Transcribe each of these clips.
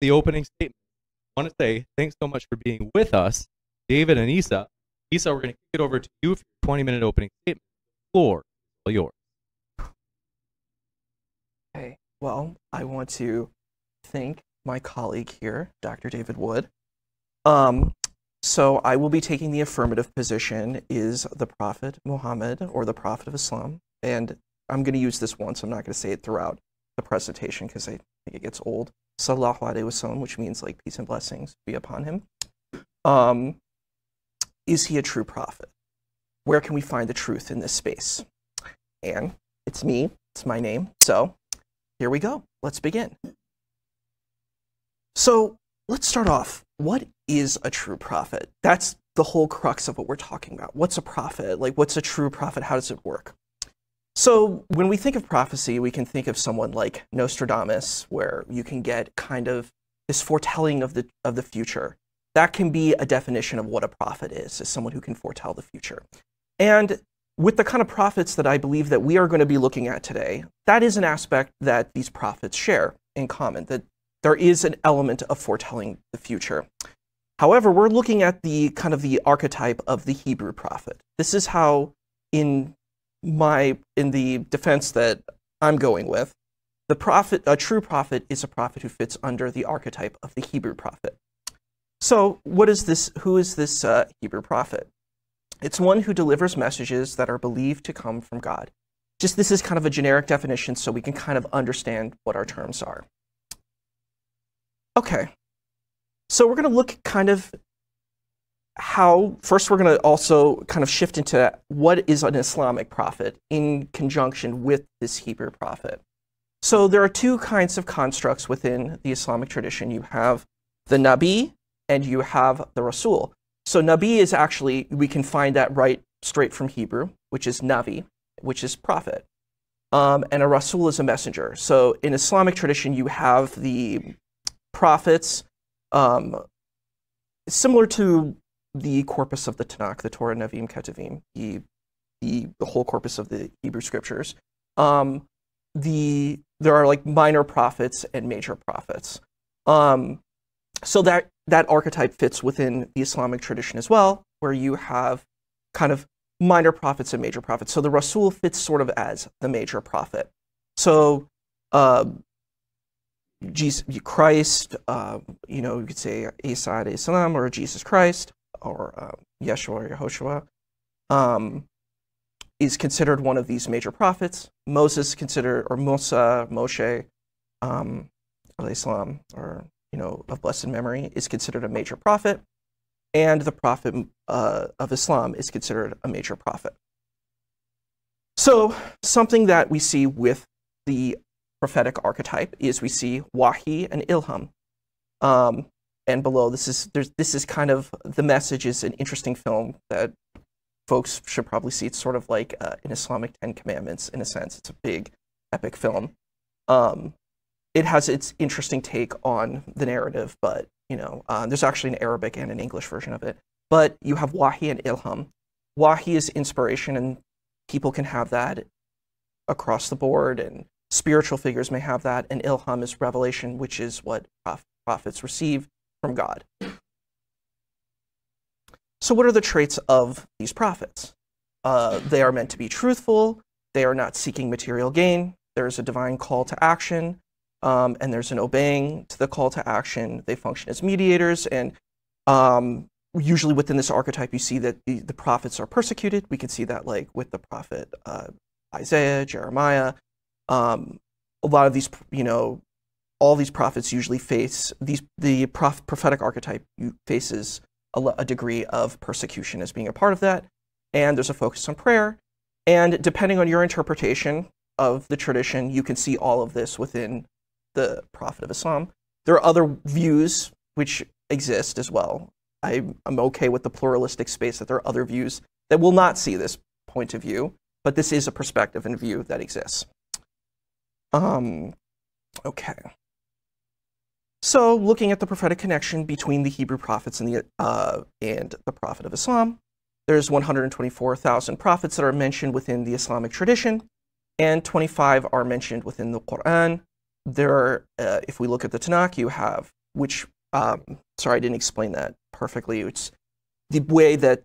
the opening statement. I want to say thanks so much for being with us, David and Isa. Isa, we're going to kick it over to you for your 20-minute opening statement. The floor is all yours. Okay, well, I want to thank my colleague here, Dr. David Wood. So I will be taking the affirmative position, is the Prophet Muhammad, or the Prophet of Islam. And I'm going to use this once. I'm not going to say it throughout the presentation because I think it gets old. Sallallahu alaihi wasallam, which means like peace and blessings be upon him. Is he a true prophet? Where can we find the truth in this space? And it's me. It's my name. So here we go. Let's begin. So let's start off. What is a true prophet? That's the whole crux of what we're talking about. What's a prophet? Like, what's a true prophet? How does it work? So when we think of prophecy, we can think of someone like Nostradamus, where you can get kind of this foretelling of the future. That can be a definition of what a prophet is someone who can foretell the future. And with the kind of prophets that I believe that we are going to be looking at today, that is an aspect that these prophets share in common, that there is an element of foretelling the future. However, we're looking at the kind of the archetype of the Hebrew prophet. This is how, in the defense that I'm going with, the prophet, a true prophet, is a prophet who fits under the archetype of the Hebrew prophet. So, what is this? Who is this Hebrew prophet? It's one who delivers messages that are believed to come from God. Just this is kind of a generic definition, so we can kind of understand what our terms are. Okay, so we're going to look kind of how, first we're going to also kind of shift into what is an Islamic prophet in conjunction with this Hebrew prophet. So there are two kinds of constructs within the Islamic tradition. You have the Nabi and you have the Rasul. So Nabi is actually, we can find that right straight from Hebrew, which is Navi, which is prophet. And a Rasul is a messenger. So in Islamic tradition, you have the prophets, similar to the corpus of the Tanakh, the Torah, Nevi'im, Ketuvim, the whole corpus of the Hebrew scriptures. There are like minor prophets and major prophets. So that archetype fits within the Islamic tradition as well, where you have kind of minor prophets and major prophets. So the Rasul fits sort of as the major prophet. So Jesus Christ, you know, you could say Isa alayhi salam, or Jesus Christ, or Yeshua or Yehoshua, is considered one of these major prophets. Moses considered, or Moshe, alayhi salam, or you know, of blessed memory, is considered a major prophet, and the prophet of Islam is considered a major prophet. So something that we see with the prophetic archetype is we see wahi and ilham. And below, this is kind of, the message is an interesting film that folks should probably see. It's sort of like an Islamic 10 Commandments in a sense. It's a big, epic film. It has its interesting take on the narrative, but you know, there's actually an Arabic and an English version of it. But you have wahi and ilham. Wahi is inspiration, and people can have that across the board, and spiritual figures may have that, and ilham is revelation, which is what prophets receive from God. So what are the traits of these prophets? They are meant to be truthful. They are not seeking material gain. There's a divine call to action, and there's an obeying to the call to action. They function as mediators, and usually within this archetype, you see that the prophets are persecuted. We can see that like with the prophet Isaiah, Jeremiah. A lot of these, you know, all these prophets usually face the prophetic archetype faces a degree of persecution as being a part of that, and there's a focus on prayer. And depending on your interpretation of the tradition, you can see all of this within the Prophet of Islam. There are other views which exist as well. I'm okay with the pluralistic space that there are other views that will not see this point of view, but this is a perspective and view that exists. Okay. So, looking at the prophetic connection between the Hebrew prophets and the Prophet of Islam, there's 124,000 prophets that are mentioned within the Islamic tradition, and 25 are mentioned within the Quran. There are, if we look at the Tanakh, you have which, sorry, I didn't explain that perfectly. It's the way that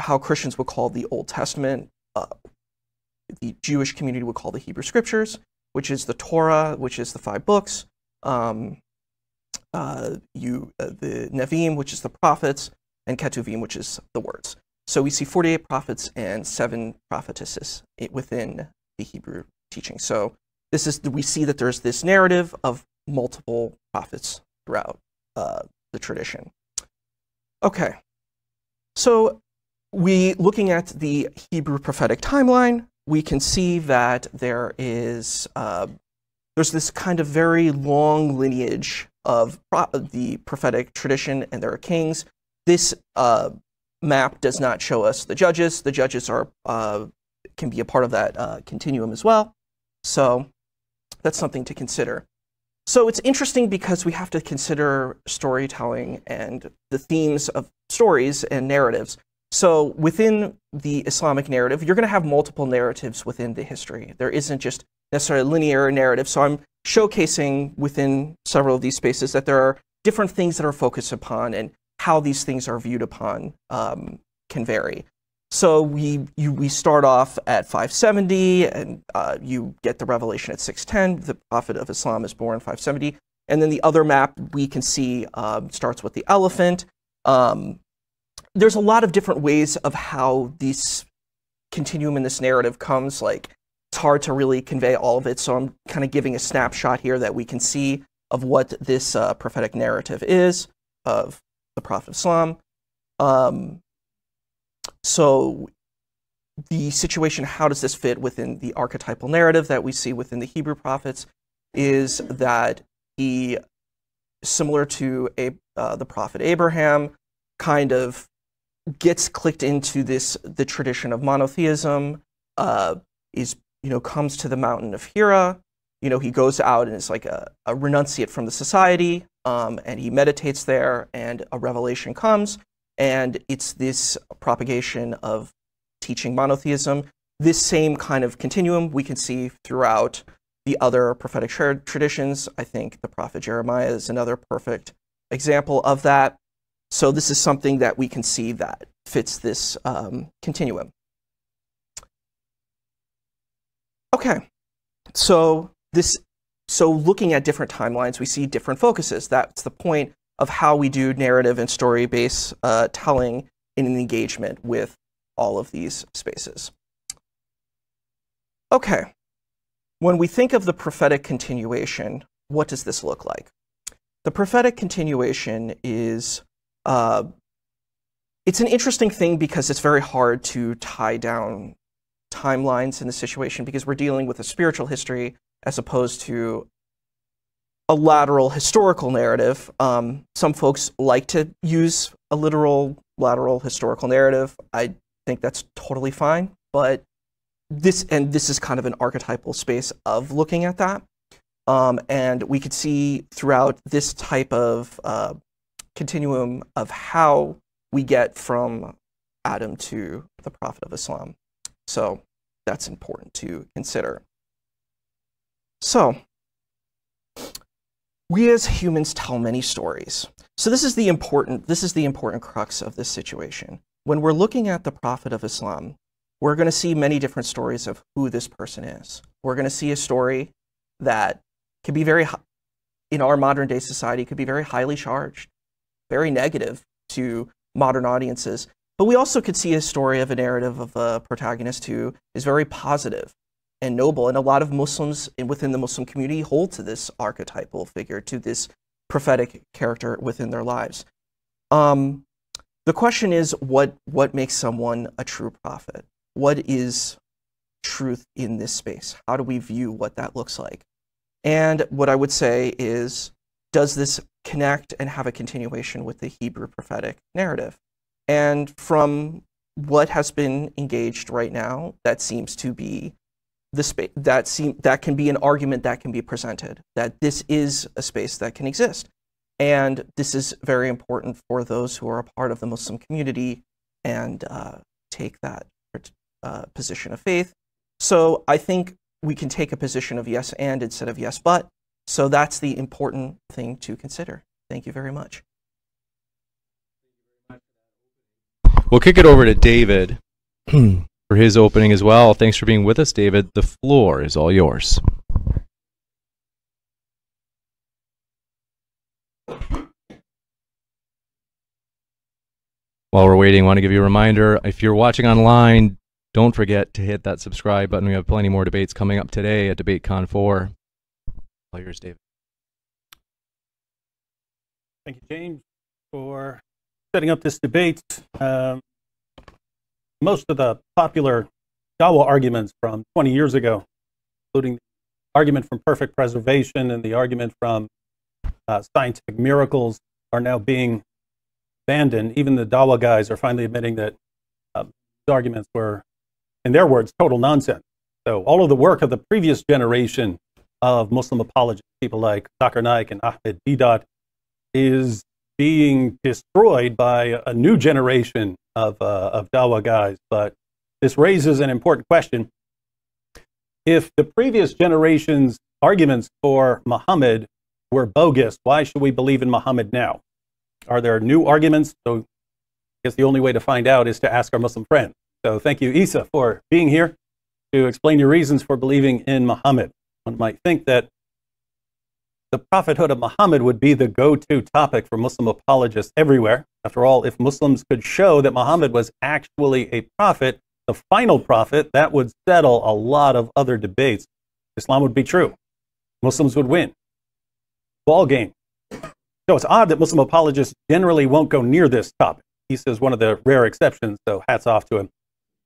how Christians would call the Old Testament, the Jewish community would call the Hebrew Scriptures, which is the Torah, which is the 5 books, the Nevi'im, which is the prophets, and Ketuvim, which is the words. So we see 48 prophets and 7 prophetesses within the Hebrew teaching. So we see that there's this narrative of multiple prophets throughout the tradition. Okay, so looking at the Hebrew prophetic timeline, we can see that there's this kind of very long lineage of the prophetic tradition, and there are kings. This map does not show us the judges. The judges can be a part of that continuum as well. So that's something to consider. So it's interesting because we have to consider storytelling and the themes of stories and narratives. So within the Islamic narrative, you're going to have multiple narratives within the history. There isn't just necessarily a linear narrative. So I'm showcasing within several of these spaces that there are different things that are focused upon, and how these things are viewed upon can vary. So we start off at 570, and you get the revelation at 610. The Prophet of Islam is born 570. And then the other map we can see starts with the elephant. There's a lot of different ways of how this continuum in this narrative comes. Like, it's hard to really convey all of it, so I'm kind of giving a snapshot here that we can see of what this prophetic narrative is of the Prophet of Islam. So the situation, how does this fit within the archetypal narrative that we see within the Hebrew prophets, is that he, similar to the prophet Abraham, kind of gets clicked into the tradition of monotheism, comes to the mountain of Hira. He goes out and is like a renunciate from the society, and he meditates there, and a revelation comes, and it's this propagation of teaching monotheism. This same kind of continuum we can see throughout the other prophetic traditions. I think the prophet Jeremiah is another perfect example of that. So this is something that we can see that fits this continuum. Okay, so looking at different timelines, we see different focuses. That's the point of how we do narrative and story-based telling in an engagement with all of these spaces. Okay, when we think of the prophetic continuation, what does this look like? The prophetic continuation is, it's an interesting thing because it's very hard to tie down timelines in the situation, because we're dealing with a spiritual history as opposed to a lateral historical narrative. Some folks like to use a lateral historical narrative. I think that's totally fine, but this is kind of an archetypal space of looking at that. And we could see throughout this type of continuum of how we get from Adam to the Prophet of Islam. So that's important to consider. So we as humans tell many stories. So this is the important crux of this situation. When we're looking at the Prophet of Islam, we're going to see many different stories of who this person is. We're going to see a story that can be in our modern day society, could be very highly charged, very negative to modern audiences. But we also could see a story of a narrative of a protagonist who is very positive and noble. And a lot of Muslims within the Muslim community hold to this archetypal figure, to this prophetic character within their lives. The question is, what makes someone a true prophet? What is truth in this space? How do we view what that looks like? And what I would say is, does this connect and have a continuation with the Hebrew prophetic narrative? And from what has been engaged right now, that seems to be the space that can be an argument that can be presented, that this is a space that can exist. And this is very important for those who are a part of the Muslim community and take that position of faith. So I think we can take a position of yes and instead of yes but. So that's the important thing to consider. Thank you very much. We'll kick it over to David for his opening as well. Thanks for being with us, David. The floor is all yours. While we're waiting, I want to give you a reminder. If you're watching online, don't forget to hit that subscribe button. We have plenty more debates coming up today at DebateCon 4. All yours, David. Thank you, James, for setting up this debate. Most of the popular Dawa arguments from 20 years ago, including the argument from perfect preservation and the argument from scientific miracles, are now being abandoned. Even the Dawa guys are finally admitting that these arguments were, in their words, total nonsense. So all of the work of the previous generation of Muslim apologists, people like Zakir Naik and Ahmed Didat, is being destroyed by a new generation of Dawa guys. But this raises an important question. If the previous generation's arguments for Muhammad were bogus, why should we believe in Muhammad now? Are there new arguments? So I guess the only way to find out is to ask our Muslim friends. So thank you, Isa, for being here to explain your reasons for believing in Muhammad. One might think that the prophethood of Muhammad would be the go-to topic for Muslim apologists everywhere. After all, if Muslims could show that Muhammad was actually a prophet, the final prophet, that would settle a lot of other debates. Islam would be true. Muslims would win. Ball game. So it's odd that Muslim apologists generally won't go near this topic. Isa is one of the rare exceptions, so hats off to him.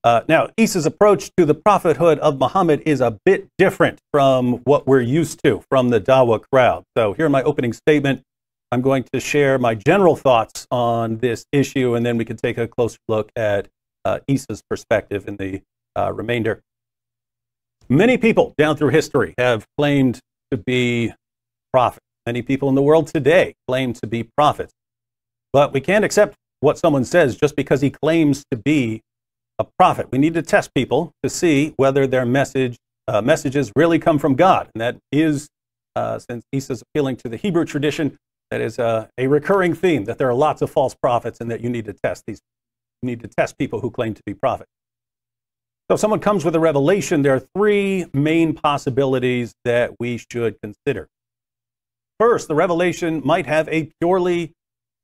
Now, Isa's approach to the prophethood of Muhammad is a bit different from what we're used to from the Dawa crowd. So here in my opening statement, I'm going to share my general thoughts on this issue, and then we can take a closer look at Isa's perspective in the remainder. Many people down through history have claimed to be prophets. Many people in the world today claim to be prophets. But we can't accept what someone says just because he claims to be a prophet. We need to test people to see whether their messages really come from God. And that is, since Isa's appealing to the Hebrew tradition, that is a recurring theme, that there are lots of false prophets and that you need to test these. You need to test people who claim to be prophets. So if someone comes with a revelation, there are three main possibilities that we should consider. First, the revelation might have a purely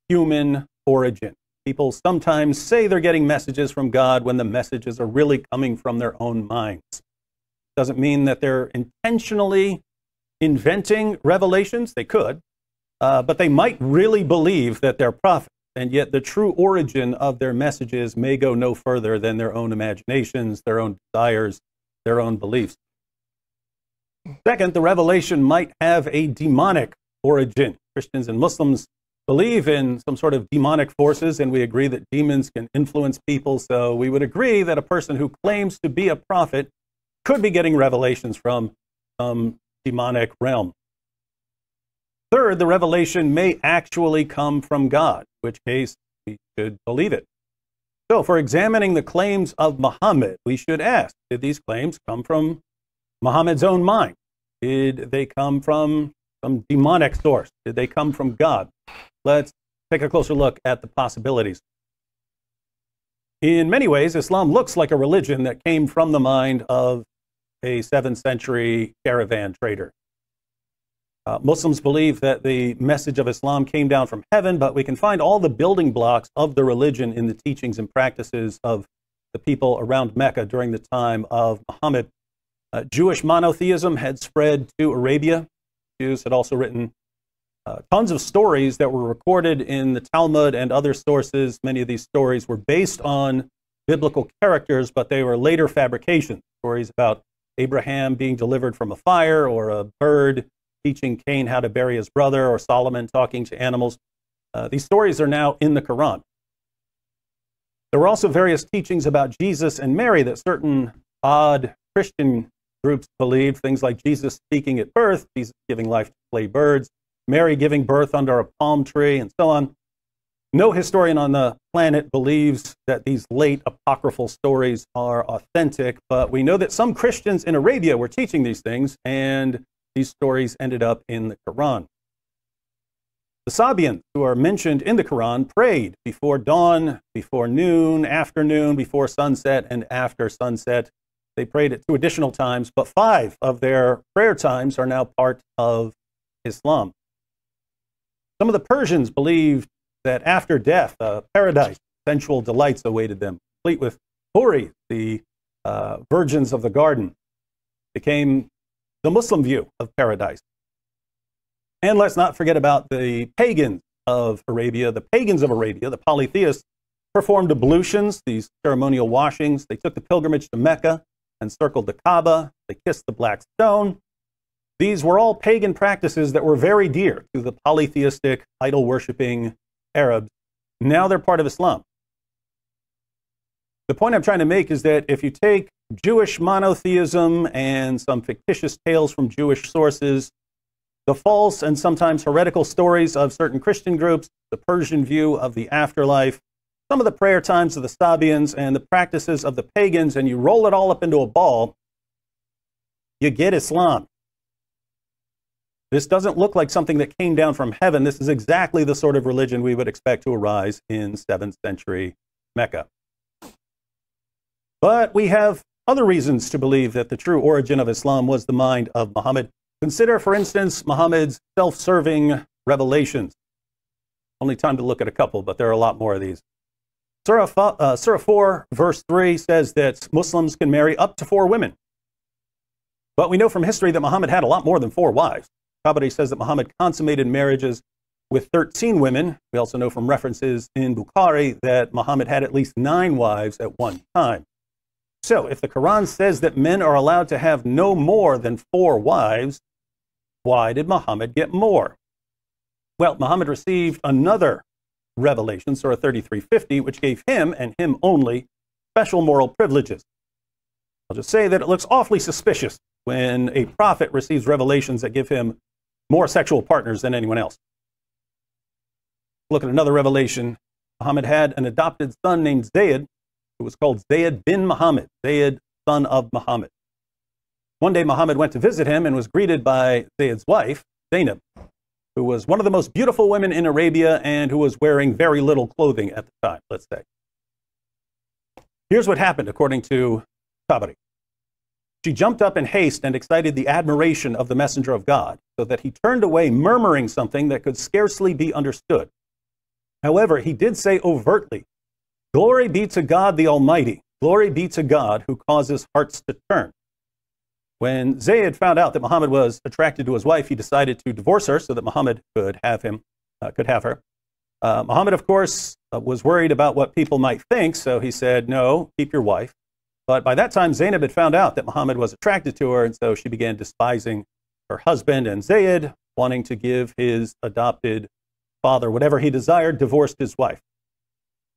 human origin. People sometimes say they're getting messages from God when the messages are really coming from their own minds. Doesn't mean that they're intentionally inventing revelations. They could, but they might really believe that they're prophets, and yet the true origin of their messages may go no further than their own imaginations, their own desires, their own beliefs. Second, the revelation might have a demonic origin. Christians and Muslims believe in some sort of demonic forces, and we agree that demons can influence people, so we would agree that a person who claims to be a prophet could be getting revelations from some demonic realm. Third, the revelation may actually come from God, in which case we should believe it. So for examining the claims of Muhammad, we should ask, did these claims come from Muhammad's own mind? Did they come from some demonic source? Did they come from God? Let's take a closer look at the possibilities. In many ways, Islam looks like a religion that came from the mind of a 7th century caravan trader. Muslims believe that the message of Islam came down from heaven, but we can find all the building blocks of the religion in the teachings and practices of the people around Mecca during the time of Muhammad. Jewish monotheism had spread to Arabia. Jews had also written tons of stories that were recorded in the Talmud and other sources. Many of these stories were based on biblical characters, but they were later fabrications. Stories about Abraham being delivered from a fire, or a bird teaching Cain how to bury his brother, or Solomon talking to animals. These stories are now in the Quran. There were also various teachings about Jesus and Mary that certain odd Christian groups believed, things like Jesus speaking at birth, Jesus giving life to clay birds, Mary giving birth under a palm tree, and so on. No historian on the planet believes that these late apocryphal stories are authentic, but we know that some Christians in Arabia were teaching these things, and these stories ended up in the Quran. The Sabians, who are mentioned in the Quran, prayed before dawn, before noon, afternoon, before sunset, and after sunset. They prayed at 2 additional times, but 5 of their prayer times are now part of Islam. Some of the Persians believed that after death, paradise, sensual delights awaited them, complete with huri, the virgins of the garden, became the Muslim view of paradise. And let's not forget about the pagans of Arabia. The pagans of Arabia, the polytheists, performed ablutions, these ceremonial washings. They took the pilgrimage to Mecca and circled the Kaaba. They kissed the black stone. These were all pagan practices that were very dear to the polytheistic, idol-worshipping Arabs. Now they're part of Islam. The point I'm trying to make is that if you take Jewish monotheism and some fictitious tales from Jewish sources, the false and sometimes heretical stories of certain Christian groups, the Persian view of the afterlife, some of the prayer times of the Sabians, and the practices of the pagans, and you roll it all up into a ball, you get Islam. This doesn't look like something that came down from heaven. This is exactly the sort of religion we would expect to arise in 7th century Mecca. But we have other reasons to believe that the true origin of Islam was the mind of Muhammad. Consider, for instance, Muhammad's self-serving revelations. Only time to look at a couple, but there are a lot more of these. Surah 4, verse 3 says that Muslims can marry up to 4 women. But we know from history that Muhammad had a lot more than 4 wives. Tabari says that Muhammad consummated marriages with 13 women. We also know from references in Bukhari that Muhammad had at least 9 wives at one time. So, if the Quran says that men are allowed to have no more than 4 wives, why did Muhammad get more? Well, Muhammad received another revelation, Surah 33:50, which gave him, and him only, special moral privileges. I'll just say that it looks awfully suspicious when a prophet receives revelations that give him more sexual partners than anyone else. Look at another revelation. Muhammad had an adopted son named Zayd, who was called Zayd bin Muhammad, Zayd, son of Muhammad. One day Muhammad went to visit him and was greeted by Zayd's wife, Zainab, who was one of the most beautiful women in Arabia and who was wearing very little clothing at the time, let's say. Here's what happened, according to Tabari. She jumped up in haste and excited the admiration of the messenger of God, so that he turned away murmuring something that could scarcely be understood. However, he did say overtly, "Glory be to God the Almighty. Glory be to God who causes hearts to turn." When Zayd found out that Muhammad was attracted to his wife, he decided to divorce her so that Muhammad could have her. Muhammad, of course, was worried about what people might think, so he said, "No, keep your wife." But by that time, Zainab had found out that Muhammad was attracted to her, and so she began despising her husband, and Zayd, wanting to give his adopted father whatever he desired, divorced his wife.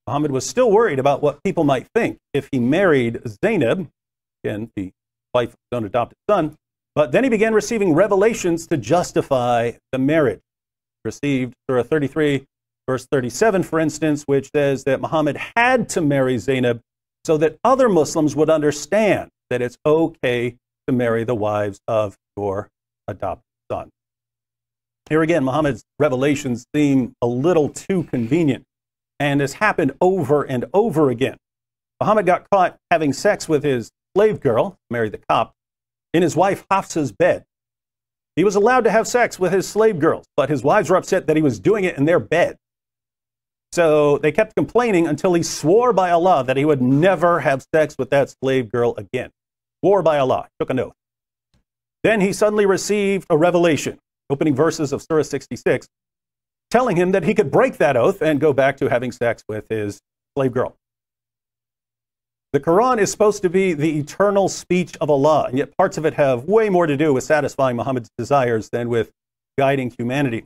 Muhammad was still worried about what people might think if he married Zainab, again, the wife of his own adopted son, but then he began receiving revelations to justify the marriage. He received Surah 33, verse 37, for instance, which says that Muhammad had to marry Zainab so that other Muslims would understand that it's okay to marry the wives of your adopted son. Here again, Muhammad's revelations seem a little too convenient, and this happened over and over again. Muhammad got caught having sex with his slave girl, Mary the Copt, in his wife Hafsa's bed. He was allowed to have sex with his slave girls, but his wives were upset that he was doing it in their bed. So they kept complaining until he swore by Allah that he would never have sex with that slave girl again. Swore by Allah, took an oath. Then he suddenly received a revelation, opening verses of Surah 66, telling him that he could break that oath and go back to having sex with his slave girl. The Quran is supposed to be the eternal speech of Allah, and yet parts of it have way more to do with satisfying Muhammad's desires than with guiding humanity.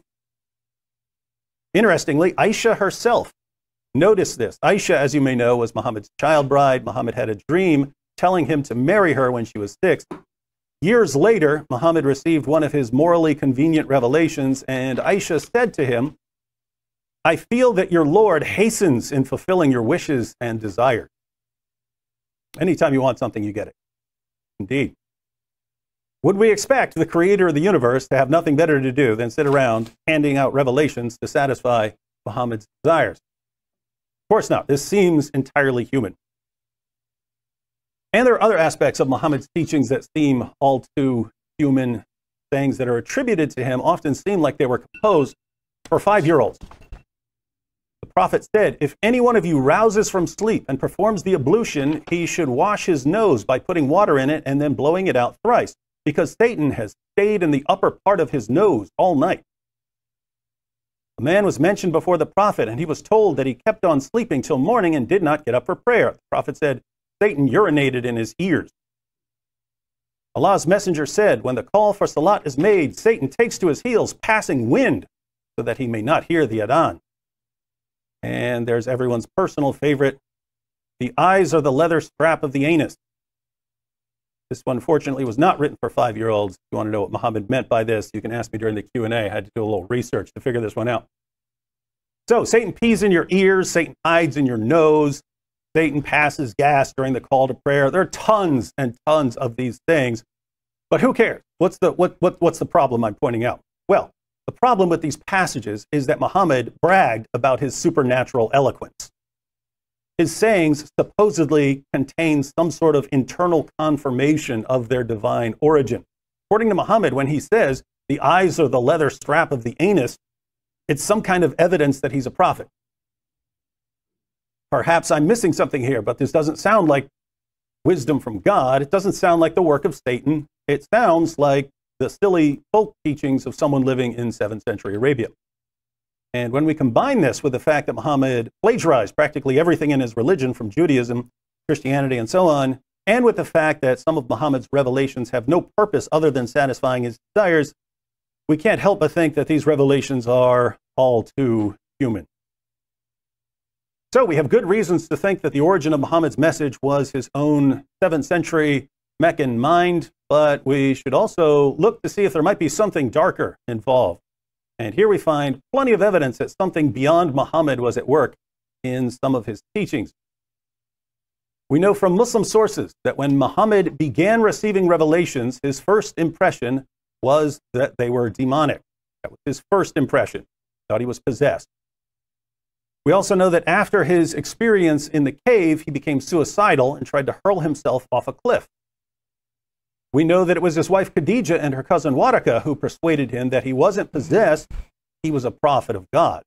Interestingly, Aisha herself noticed this. Aisha, as you may know, was Muhammad's child bride. Muhammad had a dream telling him to marry her when she was 6. Years later, Muhammad received one of his morally convenient revelations, and Aisha said to him, "I feel that your Lord hastens in fulfilling your wishes and desires." Anytime you want something, you get it. Indeed. Would we expect the creator of the universe to have nothing better to do than sit around handing out revelations to satisfy Muhammad's desires? Of course not. This seems entirely human. And there are other aspects of Muhammad's teachings that seem all too human. Things that are attributed to him often seem like they were composed for 5-year-olds. The prophet said, if any one of you rouses from sleep and performs the ablution, he should wash his nose by putting water in it and then blowing it out thrice, because Satan has stayed in the upper part of his nose all night. A man was mentioned before the prophet, and he was told that he kept on sleeping till morning and did not get up for prayer. The prophet said, Satan urinated in his ears. Allah's messenger said, when the call for salat is made, Satan takes to his heels, passing wind, so that he may not hear the adhan. And there's everyone's personal favorite. The eyes are the leather strap of the anus. This one, fortunately, was not written for 5-year-olds. If you want to know what Muhammad meant by this, you can ask me during the Q&A. I had to do a little research to figure this one out. So, Satan pees in your ears. Satan hides in your nose. Satan passes gas during the call to prayer. There are tons and tons of these things. But who cares? What's the problem I'm pointing out? Well, the problem with these passages is that Muhammad bragged about his supernatural eloquence. His sayings supposedly contain some sort of internal confirmation of their divine origin. According to Muhammad, when he says, the eyes are the leather strap of the anus, it's some kind of evidence that he's a prophet. Perhaps I'm missing something here, but this doesn't sound like wisdom from God. It doesn't sound like the work of Satan. It sounds like the silly folk teachings of someone living in 7th century Arabia. And when we combine this with the fact that Muhammad plagiarized practically everything in his religion from Judaism, Christianity, and so on, and with the fact that some of Muhammad's revelations have no purpose other than satisfying his desires, we can't help but think that these revelations are all too human. So we have good reasons to think that the origin of Muhammad's message was his own 7th century Meccan mind, but we should also look to see if there might be something darker involved. And here we find plenty of evidence that something beyond Muhammad was at work in some of his teachings. We know from Muslim sources that when Muhammad began receiving revelations, his first impression was that they were demonic. That was his first impression. Thought he was possessed. We also know that after his experience in the cave, he became suicidal and tried to hurl himself off a cliff. We know that it was his wife Khadijah and her cousin Waraka who persuaded him that he wasn't possessed, he was a prophet of God.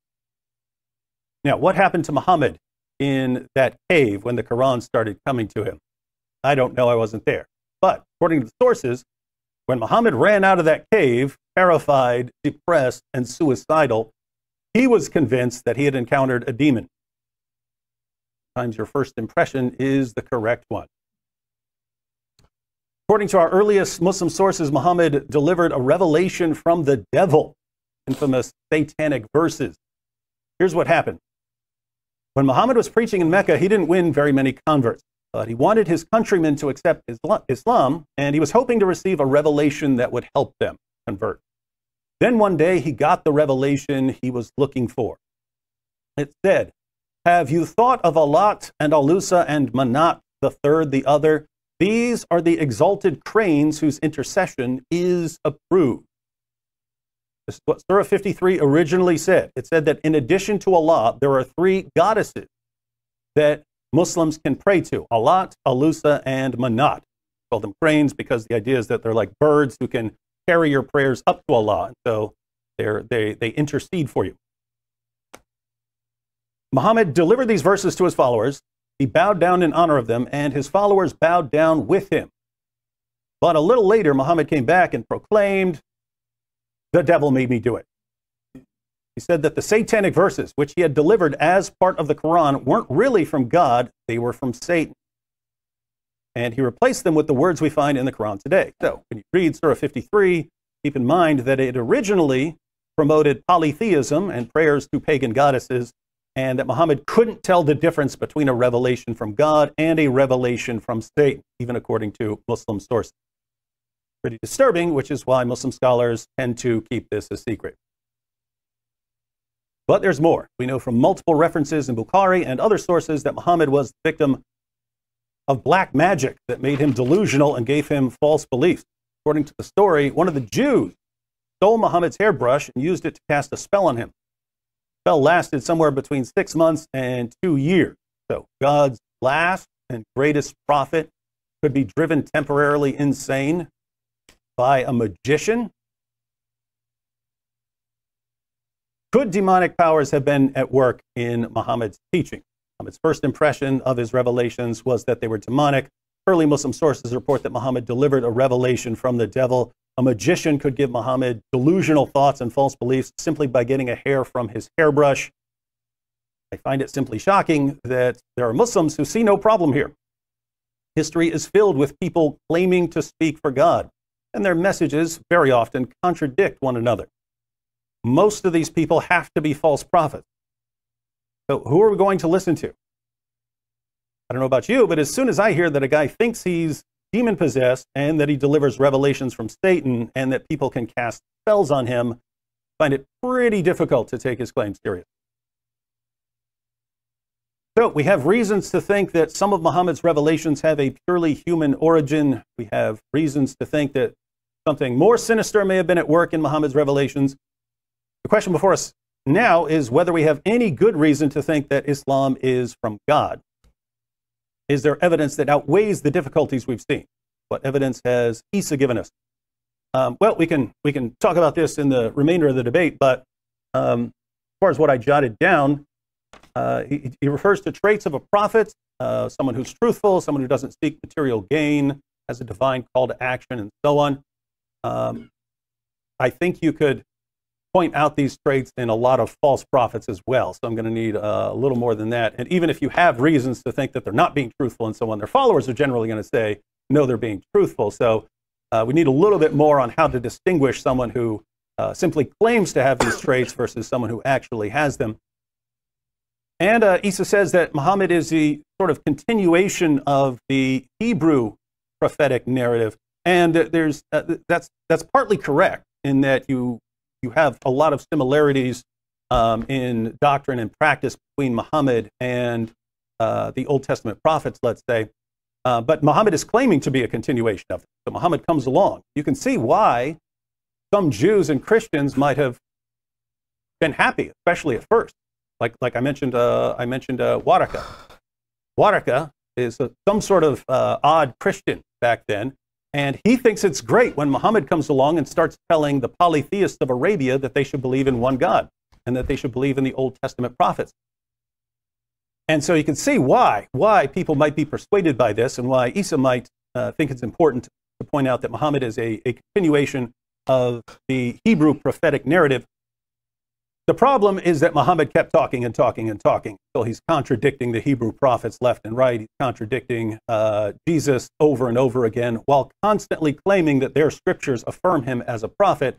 Now, what happened to Muhammad in that cave when the Quran started coming to him? I don't know, I wasn't there. But according to the sources, when Muhammad ran out of that cave, terrified, depressed, and suicidal, he was convinced that he had encountered a demon. Sometimes your first impression is the correct one. According to our earliest Muslim sources, Muhammad delivered a revelation from the devil, infamous satanic verses. Here's what happened. When Muhammad was preaching in Mecca, he didn't win very many converts, but he wanted his countrymen to accept Islam, and he was hoping to receive a revelation that would help them convert. Then one day he got the revelation he was looking for. It said, have you thought of Alat and Alusa and Manat, the third, the other? These are the exalted cranes whose intercession is approved. This is what Surah 53 originally said. It said that in addition to Allah, there are 3 goddesses that Muslims can pray to. Alat, Alusa, and Manat. We call them cranes because the idea is that they're like birds who can carry your prayers up to Allah. And so they intercede for you. Muhammad delivered these verses to his followers. He bowed down in honor of them, and his followers bowed down with him. But a little later, Muhammad came back and proclaimed, the devil made me do it. He said that the satanic verses, which he had delivered as part of the Quran, weren't really from God, they were from Satan. And he replaced them with the words we find in the Quran today. So when you read Surah 53, keep in mind that it originally promoted polytheism and prayers to pagan goddesses, and that Muhammad couldn't tell the difference between a revelation from God and a revelation from Satan, even according to Muslim sources. Pretty disturbing, which is why Muslim scholars tend to keep this a secret. But there's more. We know from multiple references in Bukhari and other sources that Muhammad was the victim of black magic that made him delusional and gave him false beliefs. According to the story, one of the Jews stole Muhammad's hairbrush and used it to cast a spell on him. The spell lasted somewhere between 6 months and 2 years. So God's last and greatest prophet could be driven temporarily insane by a magician. Could demonic powers have been at work in Muhammad's teaching? Muhammad's first impression of his revelations was that they were demonic. Early Muslim sources report that Muhammad delivered a revelation from the devil. A magician could give Muhammad delusional thoughts and false beliefs simply by getting a hair from his hairbrush. I find it simply shocking that there are Muslims who see no problem here. History is filled with people claiming to speak for God, and their messages very often contradict one another. Most of these people have to be false prophets. So who are we going to listen to? I don't know about you, but as soon as I hear that a guy thinks he's demon-possessed and that he delivers revelations from Satan and that people can cast spells on him, I find it pretty difficult to take his claims seriously. So we have reasons to think that some of Muhammad's revelations have a purely human origin. We have reasons to think that something more sinister may have been at work in Muhammad's revelations. The question before us now is whether we have any good reason to think that Islam is from God. Is there evidence that outweighs the difficulties we've seen? What evidence has Isa given us? Well, we can talk about this in the remainder of the debate, but as far as what I jotted down, he refers to traits of a prophet, someone who's truthful, someone who doesn't seek material gain, has a divine call to action, and so on. I think you could point out these traits in a lot of false prophets as well, so I'm going to need a little more than that. And even if you have reasons to think that they're not being truthful and so on, their followers are generally going to say, no, they're being truthful. So we need a little bit more on how to distinguish someone who simply claims to have these traits versus someone who actually has them. And Isa says that Muhammad is the sort of continuation of the Hebrew prophetic narrative. And that's partly correct in that you have a lot of similarities in doctrine and practice between Muhammad and the Old Testament prophets, let's say. But Muhammad is claiming to be a continuation of them. So Muhammad comes along. You can see why some Jews and Christians might have been happy, especially at first. Like I mentioned Waraka. Waraka is some sort of odd Christian back then. And he thinks it's great when Muhammad comes along and starts telling the polytheists of Arabia that they should believe in one God and that they should believe in the Old Testament prophets. And so you can see why people might be persuaded by this and why Isa might think it's important to point out that Muhammad is a continuation of the Hebrew prophetic narrative. The problem is that Muhammad kept talking and talking and talking until he's contradicting the Hebrew prophets left and right. He's contradicting Jesus over and over again while constantly claiming that their scriptures affirm him as a prophet,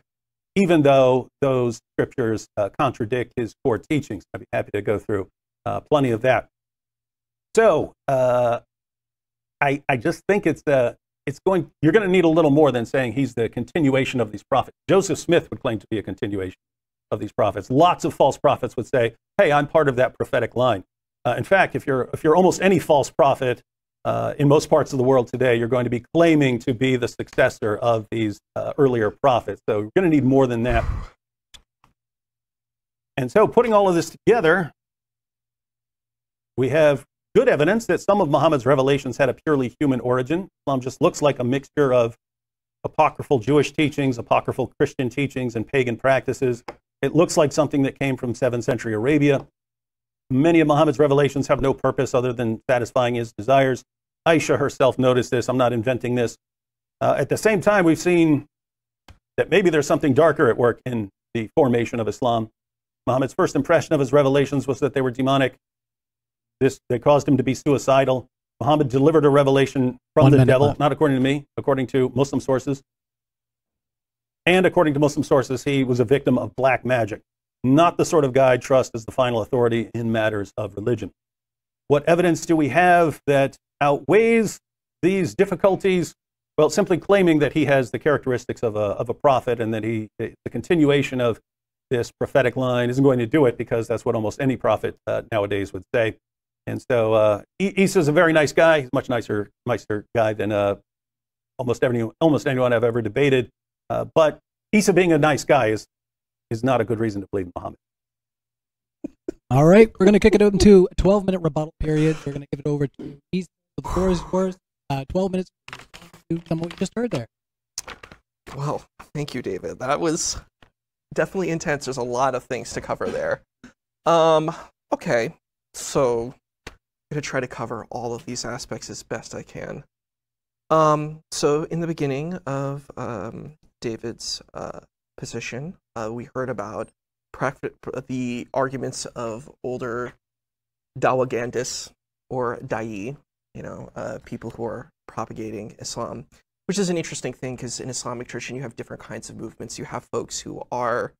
even though those scriptures contradict his core teachings. I'd be happy to go through plenty of that. So I just think you're going to need a little more than saying he's the continuation of these prophets. Joseph Smith would claim to be a continuation of these prophets. Lots of false prophets would say, hey, I'm part of that prophetic line. In fact, if you're almost any false prophet in most parts of the world today, you're going to be claiming to be the successor of these earlier prophets. So you're going to need more than that. And so putting all of this together, we have good evidence that some of Muhammad's revelations had a purely human origin. Islam just looks like a mixture of apocryphal Jewish teachings, apocryphal Christian teachings, and pagan practices. It looks like something that came from 7th century Arabia. Many of Muhammad's revelations have no purpose other than satisfying his desires. Aisha herself noticed this. I'm not inventing this. At the same time, we've seen that maybe there's something darker at work in the formation of Islam. Muhammad's first impression of his revelations was that they were demonic. They caused him to be suicidal. Muhammad delivered a revelation from the devil, not according to me, according to Muslim sources. And according to Muslim sources, he was a victim of black magic, not the sort of guy I trust as the final authority in matters of religion. What evidence do we have that outweighs these difficulties? Well, simply claiming that he has the characteristics of a prophet and that the continuation of this prophetic line isn't going to do it, because that's what almost any prophet nowadays would say. And so Isa's a very nice guy. He's a much nicer guy than almost anyone I've ever debated. But Isa being a nice guy is not a good reason to believe Muhammad. All right, we're going to kick it out into a 12-minute rebuttal period. We're going to give it over to Isa. The floor is yours. 12 minutes to some of what you just heard there. Well, thank you, David. That was definitely intense. There's a lot of things to cover there. Okay, so I'm going to try to cover all of these aspects as best I can. So in the beginning of David's position, we heard about the arguments of older Dawagandists or Da'i, people who are propagating Islam, which is an interesting thing because in Islamic tradition you have different kinds of movements. You have folks who are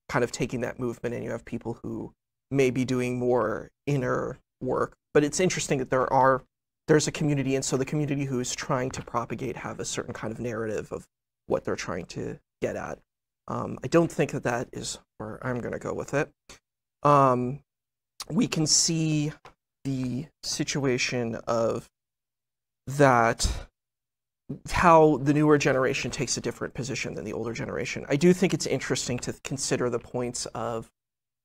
kind of taking that movement, and you have people who may be doing more inner work. But it's interesting that there's a community, and so the community who is trying to propagate have a certain kind of narrative of what they're trying to get at. I don't think that is where I'm going to go with it. We can see the situation of that, how the newer generation takes a different position than the older generation. I do think it's interesting to consider the points of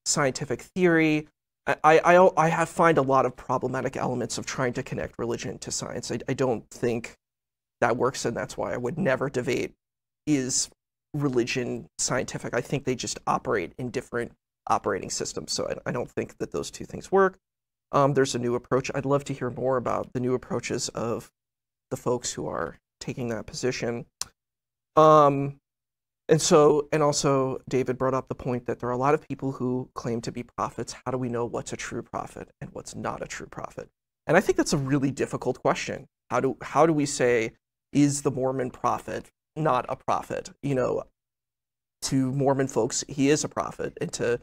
scientific theory. I find a lot of problematic elements of trying to connect religion to science. I don't think that works, and that's why I would never debate is religion scientific. I think they just operate in different operating systems, so I don't think that those two things work. There's a new approach. I'd love to hear more about the new approaches of the folks who are taking that position. And also David brought up the point that there are a lot of people who claim to be prophets. How do we know what's a true prophet and what's not a true prophet? And I think that's a really difficult question. How do we say, is the Mormon prophet not a prophet? To Mormon folks, he is a prophet, and to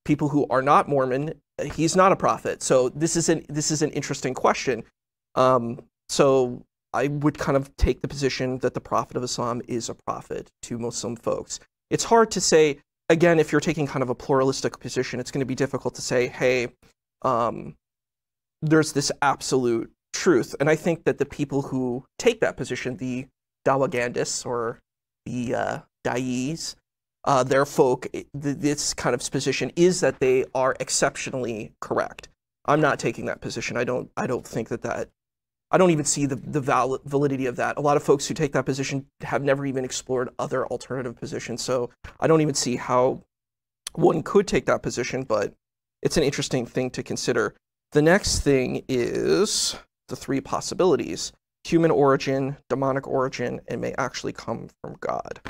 people who are not Mormon, he's not a prophet. So this is an interesting question. So I would kind of take the position that the Prophet of Islam is a prophet to Muslim folks. It's hard to say, again, if you're taking kind of a pluralistic position, it's going to be difficult to say, hey, there's this absolute truth. And I think that the people who take that position, the Dawagandists or the Da'is, their folk, this kind of position is that they are exceptionally correct. I'm not taking that position. I don't think that I don't even see the validity of that. A lot of folks who take that position have never even explored other alternative positions, so I don't even see how one could take that position, but it's an interesting thing to consider. The next thing is the three possibilities: human origin, demonic origin, and may actually come from God.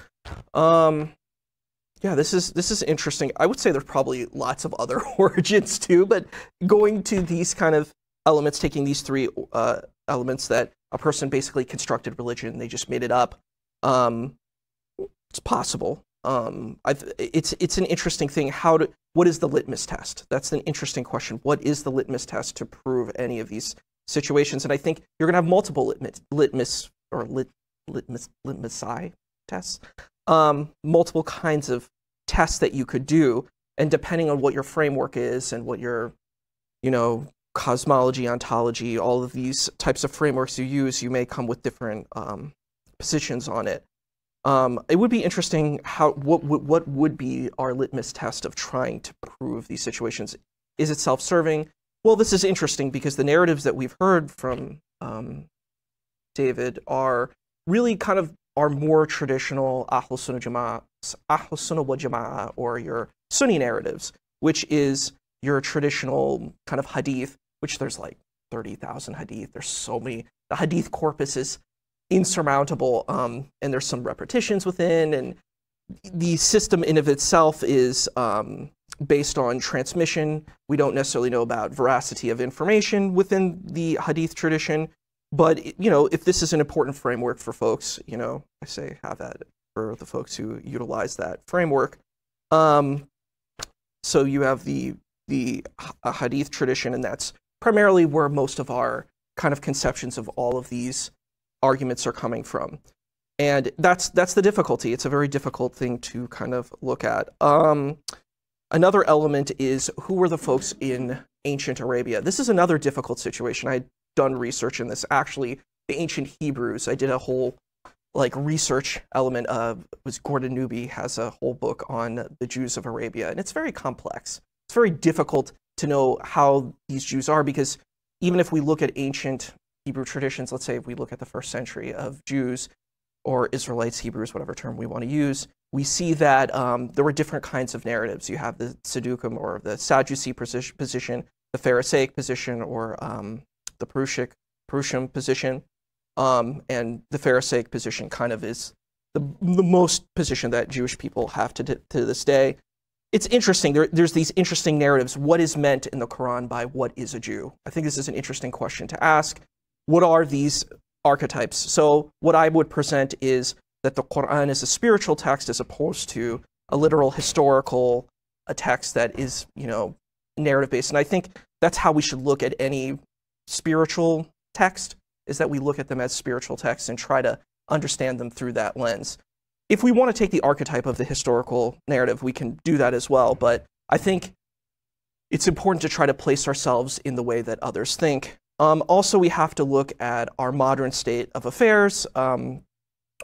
Yeah, this is interesting. I would say there's probably lots of other origins too, but going to these kind of elements, taking these three elements that a person basically constructed religion, they just made it up. It's possible. It's an interesting thing. What is the litmus test? That's an interesting question. What is the litmus test to prove any of these situations? And I think you're gonna have multiple litmus tests, multiple kinds of tests that you could do, and depending on what your framework is and what your, cosmology, ontology, all of these types of frameworks you use, you may come with different positions on it. It would be interesting what would be our litmus test of trying to prove these situations. Is it self-serving? Well, this is interesting because the narratives that we've heard from David are really kind of our more traditional Ahl Sunnah wal Jama'ah, or your Sunni narratives, which is your traditional kind of hadith, which there's like 30,000 hadith. There's so many. The hadith corpus is insurmountable, and there's some repetitions within, and the system in of itself is based on transmission. We don't necessarily know about veracity of information within the hadith tradition, but if this is an important framework for folks, I say have at it for the folks who utilize that framework. So you have the hadith tradition, and that's primarily where most of our kind of conceptions of all of these arguments are coming from. And that's the difficulty. It's a very difficult thing to kind of look at. Another element is, who were the folks in ancient Arabia? This is another difficult situation. I had done research in this. Actually, the ancient Hebrews, I did a whole like research element of was Gordon Newby has a whole book on the Jews of Arabia, and it's very complex. It's very difficult to know how these Jews are, because even if we look at ancient Hebrew traditions, let's say if we look at the 1st century of Jews or Israelites, Hebrews, whatever term we want to use, we see that there were different kinds of narratives. You have the Sadducean or the Sadducee position, the Pharisaic position, or the Perusian position. And the Pharisaic position kind of is the most position that Jewish people have to this day. It's interesting. There's these interesting narratives. What is meant in the Quran by what is a Jew? I think this is an interesting question to ask. What are these archetypes? So what I would present is that the Quran is a spiritual text as opposed to a literal historical text that is, narrative based. And I think that's how we should look at any spiritual text, is that we look at them as spiritual texts and try to understand them through that lens. If we want to take the archetype of the historical narrative, we can do that as well, but I think it's important to try to place ourselves in the way that others think. Also, we have to look at our modern state of affairs.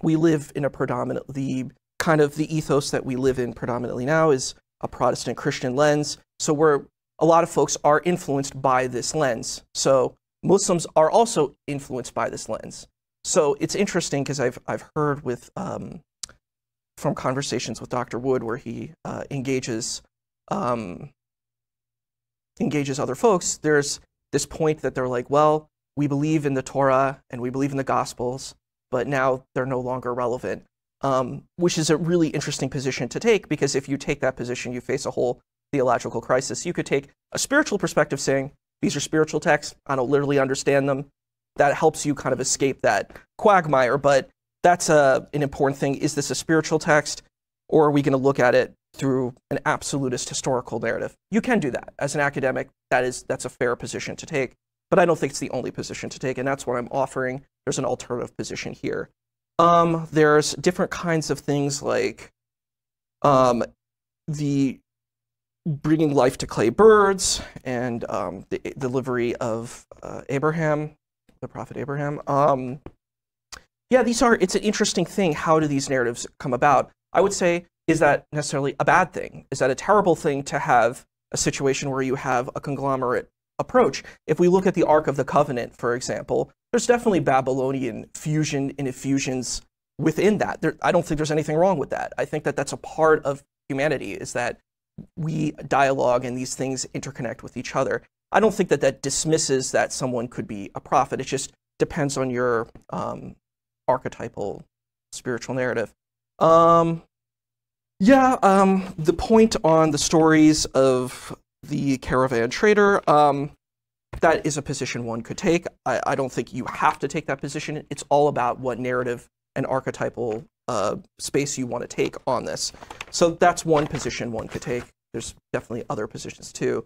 We live in a predominantly, the ethos that we live in predominantly now is a Protestant Christian lens, so a lot of folks are influenced by this lens. So Muslims are also influenced by this lens. So it's interesting because I've heard with from conversations with Dr. Wood where he engages other folks. There's this point that they're like, well, we believe in the Torah and we believe in the Gospels, but now they're no longer relevant, which is a really interesting position to take, because if you take that position, you face a whole theological crisis. You could take a spiritual perspective saying, these are spiritual texts, I don't literally understand them. That helps you kind of escape that quagmire, but that's an important thing. Is this a spiritual text, or are we going to look at it through an absolutist historical narrative? You can do that. As an academic, that's a fair position to take, but I don't think it's the only position to take, and that's what I'm offering. There's an alternative position here. There's different kinds of things like the bringing life to clay birds and the delivery of Abraham, the prophet Abraham. Yeah, it's an interesting thing. How do these narratives come about? I would say, is that necessarily a bad thing? Is that a terrible thing to have a situation where you have a conglomerate approach? If we look at the Ark of the Covenant, for example, there's definitely Babylonian fusion and effusions within that. I don't think there's anything wrong with that. I think that that's a part of humanity, is that we dialogue and these things interconnect with each other. I don't think that dismisses that someone could be a prophet. It just depends on your archetypal spiritual narrative. The point on the stories of the caravan trader, that is a position one could take. I don't think you have to take that position. It's all about what narrative and archetypal space you want to take on this. So that's one position one could take. There's definitely other positions too.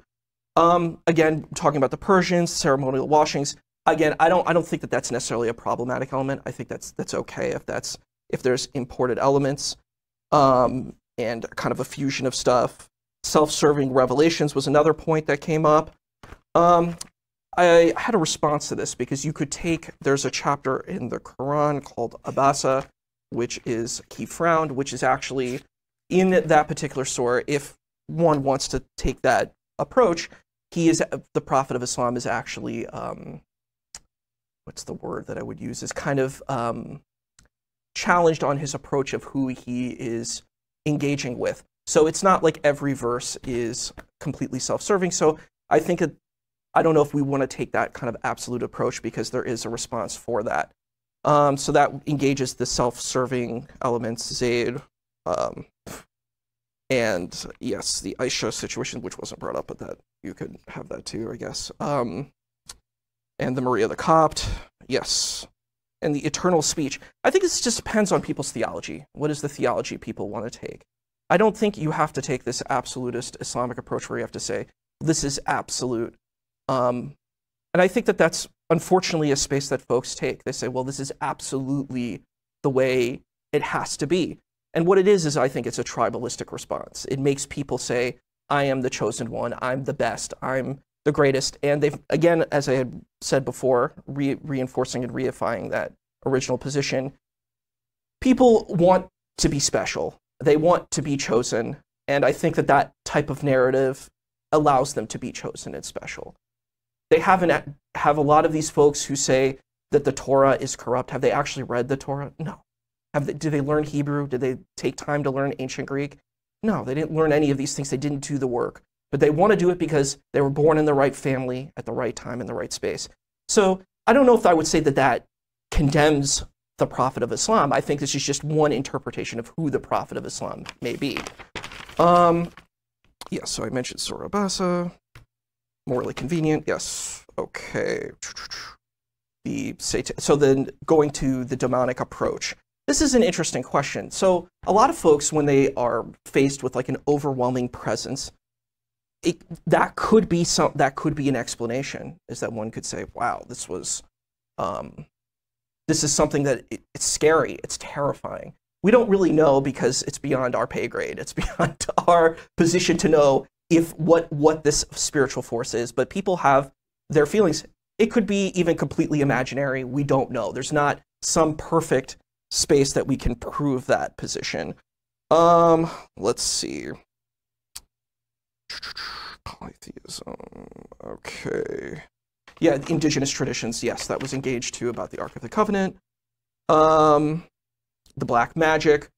Again, talking about the Persians, ceremonial washings. Again, I don't think that that's necessarily a problematic element. I think that's okay if there's imported elements, and kind of a fusion of stuff. Self-serving revelations was another point that came up. I had a response to this because there's a chapter in the Quran called Abasa, which is keep frowned, which is actually in that particular surah. If one wants to take that approach, the Prophet of Islam is actually, what's the word that I would use, is kind of challenged on his approach of who he is engaging with. So it's not like every verse is completely self-serving. So I think I don't know if we want to take that kind of absolute approach, because there is a response for that. So that engages the self-serving elements, Zayd, and yes, the Aisha situation, which wasn't brought up, but that you could have that too, I guess. And the Maria the Copt, yes. And the eternal speech. I think this just depends on people's theology. What is the theology people want to take? I don't think you have to take this absolutist Islamic approach where you have to say, this is absolute. And I think that that's unfortunately a space that folks take. They say, well, this is absolutely the way it has to be. And what it is I think it's a tribalistic response. It makes people say, I am the chosen one, I'm the best, I'm the greatest. And they've, again, as I had said before, reinforcing and reifying that original position, people want to be special. They want to be chosen. And I think that that type of narrative allows them to be chosen and special. They have a lot of these folks who say that the Torah is corrupt. Have they actually read the Torah? No. Did they learn Hebrew? Did they take time to learn ancient Greek? No, they didn't learn any of these things. They didn't do the work. But they want to do it because they were born in the right family at the right time in the right space. So I don't know if I would say that that condemns the Prophet of Islam. I think this is just one interpretation of who the Prophet of Islam may be. Yeah, so I mentioned Surah Basa. Morally convenient, yes. Okay. So then going to the demonic approach. This is an interesting question. So a lot of folks, when they are faced with like an overwhelming presence, that could be an explanation. Is that one could say, "Wow, this is something that it's scary, it's terrifying." We don't really know because it's beyond our pay grade. It's beyond our position to know what this spiritual force is. But people have their feelings. It could be even completely imaginary. We don't know. There's not some perfect space that we can prove that position. Let's see. Polytheism. Okay. Yeah, indigenous traditions. Yes, that was engaged too about the Ark of the Covenant. The black magic.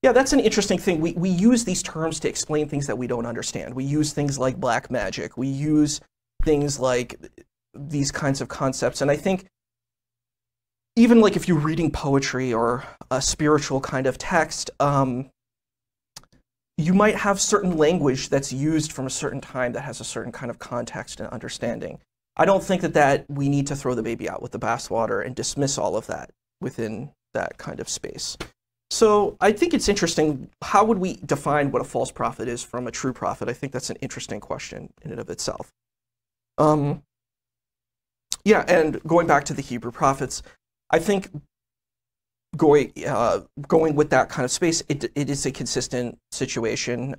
Yeah, that's an interesting thing. We use these terms to explain things that we don't understand. We use things like black magic. We use things like these kinds of concepts. And I think even like if you're reading poetry or a spiritual kind of text, you might have certain language that's used from a certain time that has a certain kind of context and understanding. I don't think that we need to throw the baby out with the bathwater and dismiss all of that within that kind of space. So I think it's interesting. How would we define what a false prophet is from a true prophet? I think that's an interesting question in and of itself. Yeah, and going back to the Hebrew prophets, I think going with that kind of space, it is a consistent situation,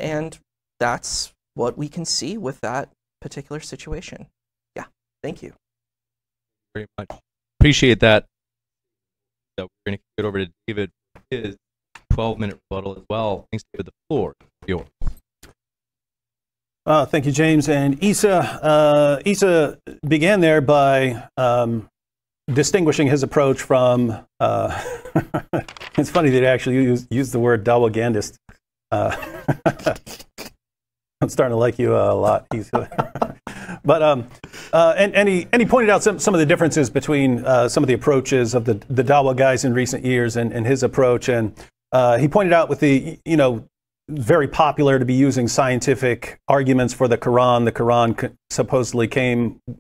and that's what we can see with that particular situation. Yeah, thank you. Very much. Appreciate that. So we're going to kick it over to David for his 12-minute rebuttal as well. Thanks, David. The floor is yours. Thank you, James. And Isa began there by distinguishing his approach from, it's funny that he actually used the word dawagandist. I'm starting to like you a lot, Isa. But and he pointed out some of the differences between some of the approaches of the Dawa guys in recent years and his approach, and he pointed out with the very popular to be using scientific arguments for the Quran. The Quran supposedly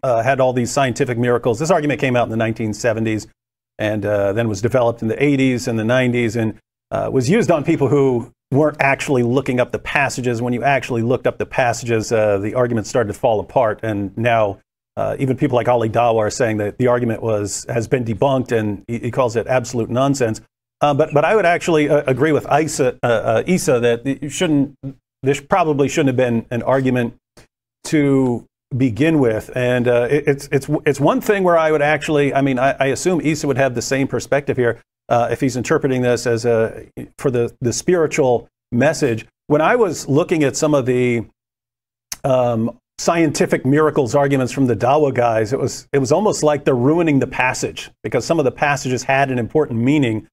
had all these scientific miracles. This argument came out in the 1970s and then was developed in the 80s and the 90s and was used on people who weren't actually looking up the passages. When you actually looked up the passages, the argument started to fall apart. And now even people like Ali Dawa are saying that the argument has been debunked, and he calls it absolute nonsense. But I would actually agree with Isa that there probably shouldn't have been an argument to begin with. And it's one thing where I would actually, I assume Isa would have the same perspective here if he's interpreting this as for the spiritual message. When I was looking at some of the scientific miracles arguments from the Dawa guys, it was almost like they're ruining the passage, because some of the passages had an important meaning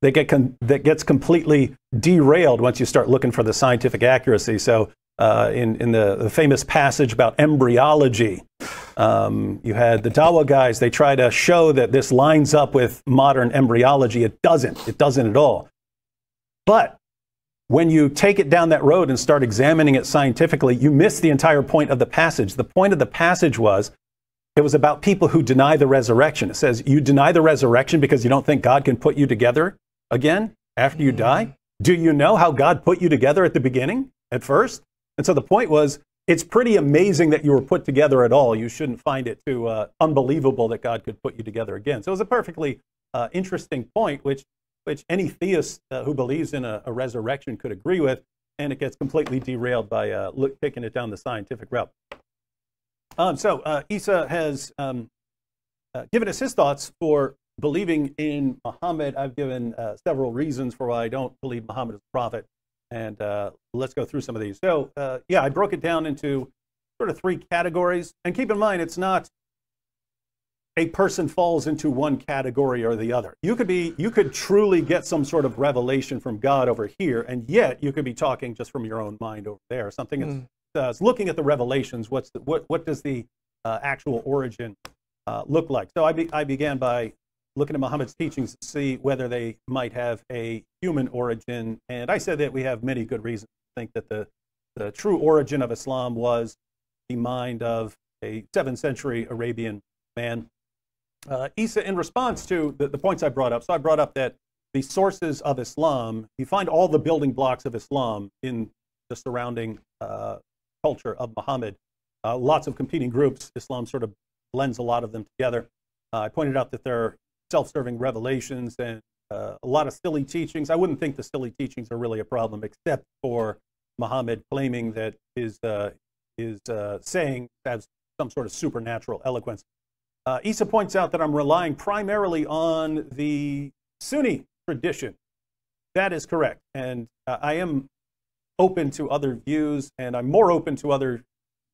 that gets completely derailed once you start looking for the scientific accuracy. So in the famous passage about embryology, you had the Dawa guys, they try to show that this lines up with modern embryology. It doesn't at all. But when you take it down that road and start examining it scientifically, you miss the entire point of the passage. The point of the passage was, it was about people who deny the resurrection. It says, you deny the resurrection because you don't think God can put you together again after you die? Do you know how God put you together at the beginning, at first? And so the point was, it's pretty amazing that you were put together at all. You shouldn't find it too unbelievable that God could put you together again. So it was a perfectly interesting point, which any theist who believes in a resurrection could agree with, and it gets completely derailed by taking it down the scientific route. So Isa has given us his thoughts for believing in Muhammad, I've given several reasons for why I don't believe Muhammad is a prophet. And let's go through some of these. So, yeah, I broke it down into sort of three categories. And keep in mind, it's not a person falls into one category or the other. You could truly get some sort of revelation from God over here, and yet you could be talking just from your own mind over there. Something is looking at the revelations. What does the actual origin look like? So I began by looking at Muhammad's teachings to see whether they might have a human origin, and I said that we have many good reasons to think that the true origin of Islam was the mind of a 7th century Arabian man. Isa, in response to the points I brought up, so I brought up that the sources of Islam, you find all the building blocks of Islam in the surrounding culture of Muhammad. Lots of competing groups. Islam sort of blends a lot of them together. I pointed out that there are self-serving revelations and a lot of silly teachings. I wouldn't think the silly teachings are really a problem, except for Muhammad claiming that his saying has some sort of supernatural eloquence. Isa points out that I'm relying primarily on the Sunni tradition. That is correct. And I am open to other views, and I'm more open to other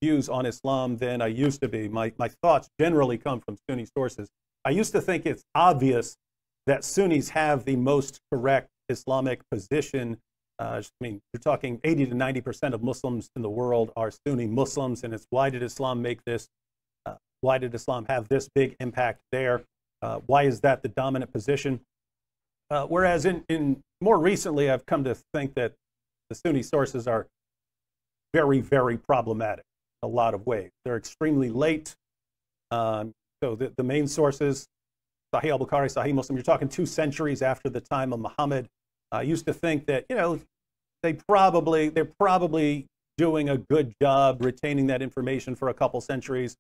views on Islam than I used to be. My thoughts generally come from Sunni sources. I used to think it's obvious that Sunnis have the most correct Islamic position. I mean, you're talking 80 to 90% of Muslims in the world are Sunni Muslims, and it's why did Islam make this? Why did Islam have this big impact there? Why is that the dominant position? Whereas in more recently, I've come to think that the Sunni sources are very, very problematic in a lot of ways. They're extremely late. So the main sources, Sahih al-Bukhari, Sahih Muslim, you're talking 2 centuries after the time of Muhammad. I used to think that, you know, they're probably doing a good job retaining that information for a couple centuries.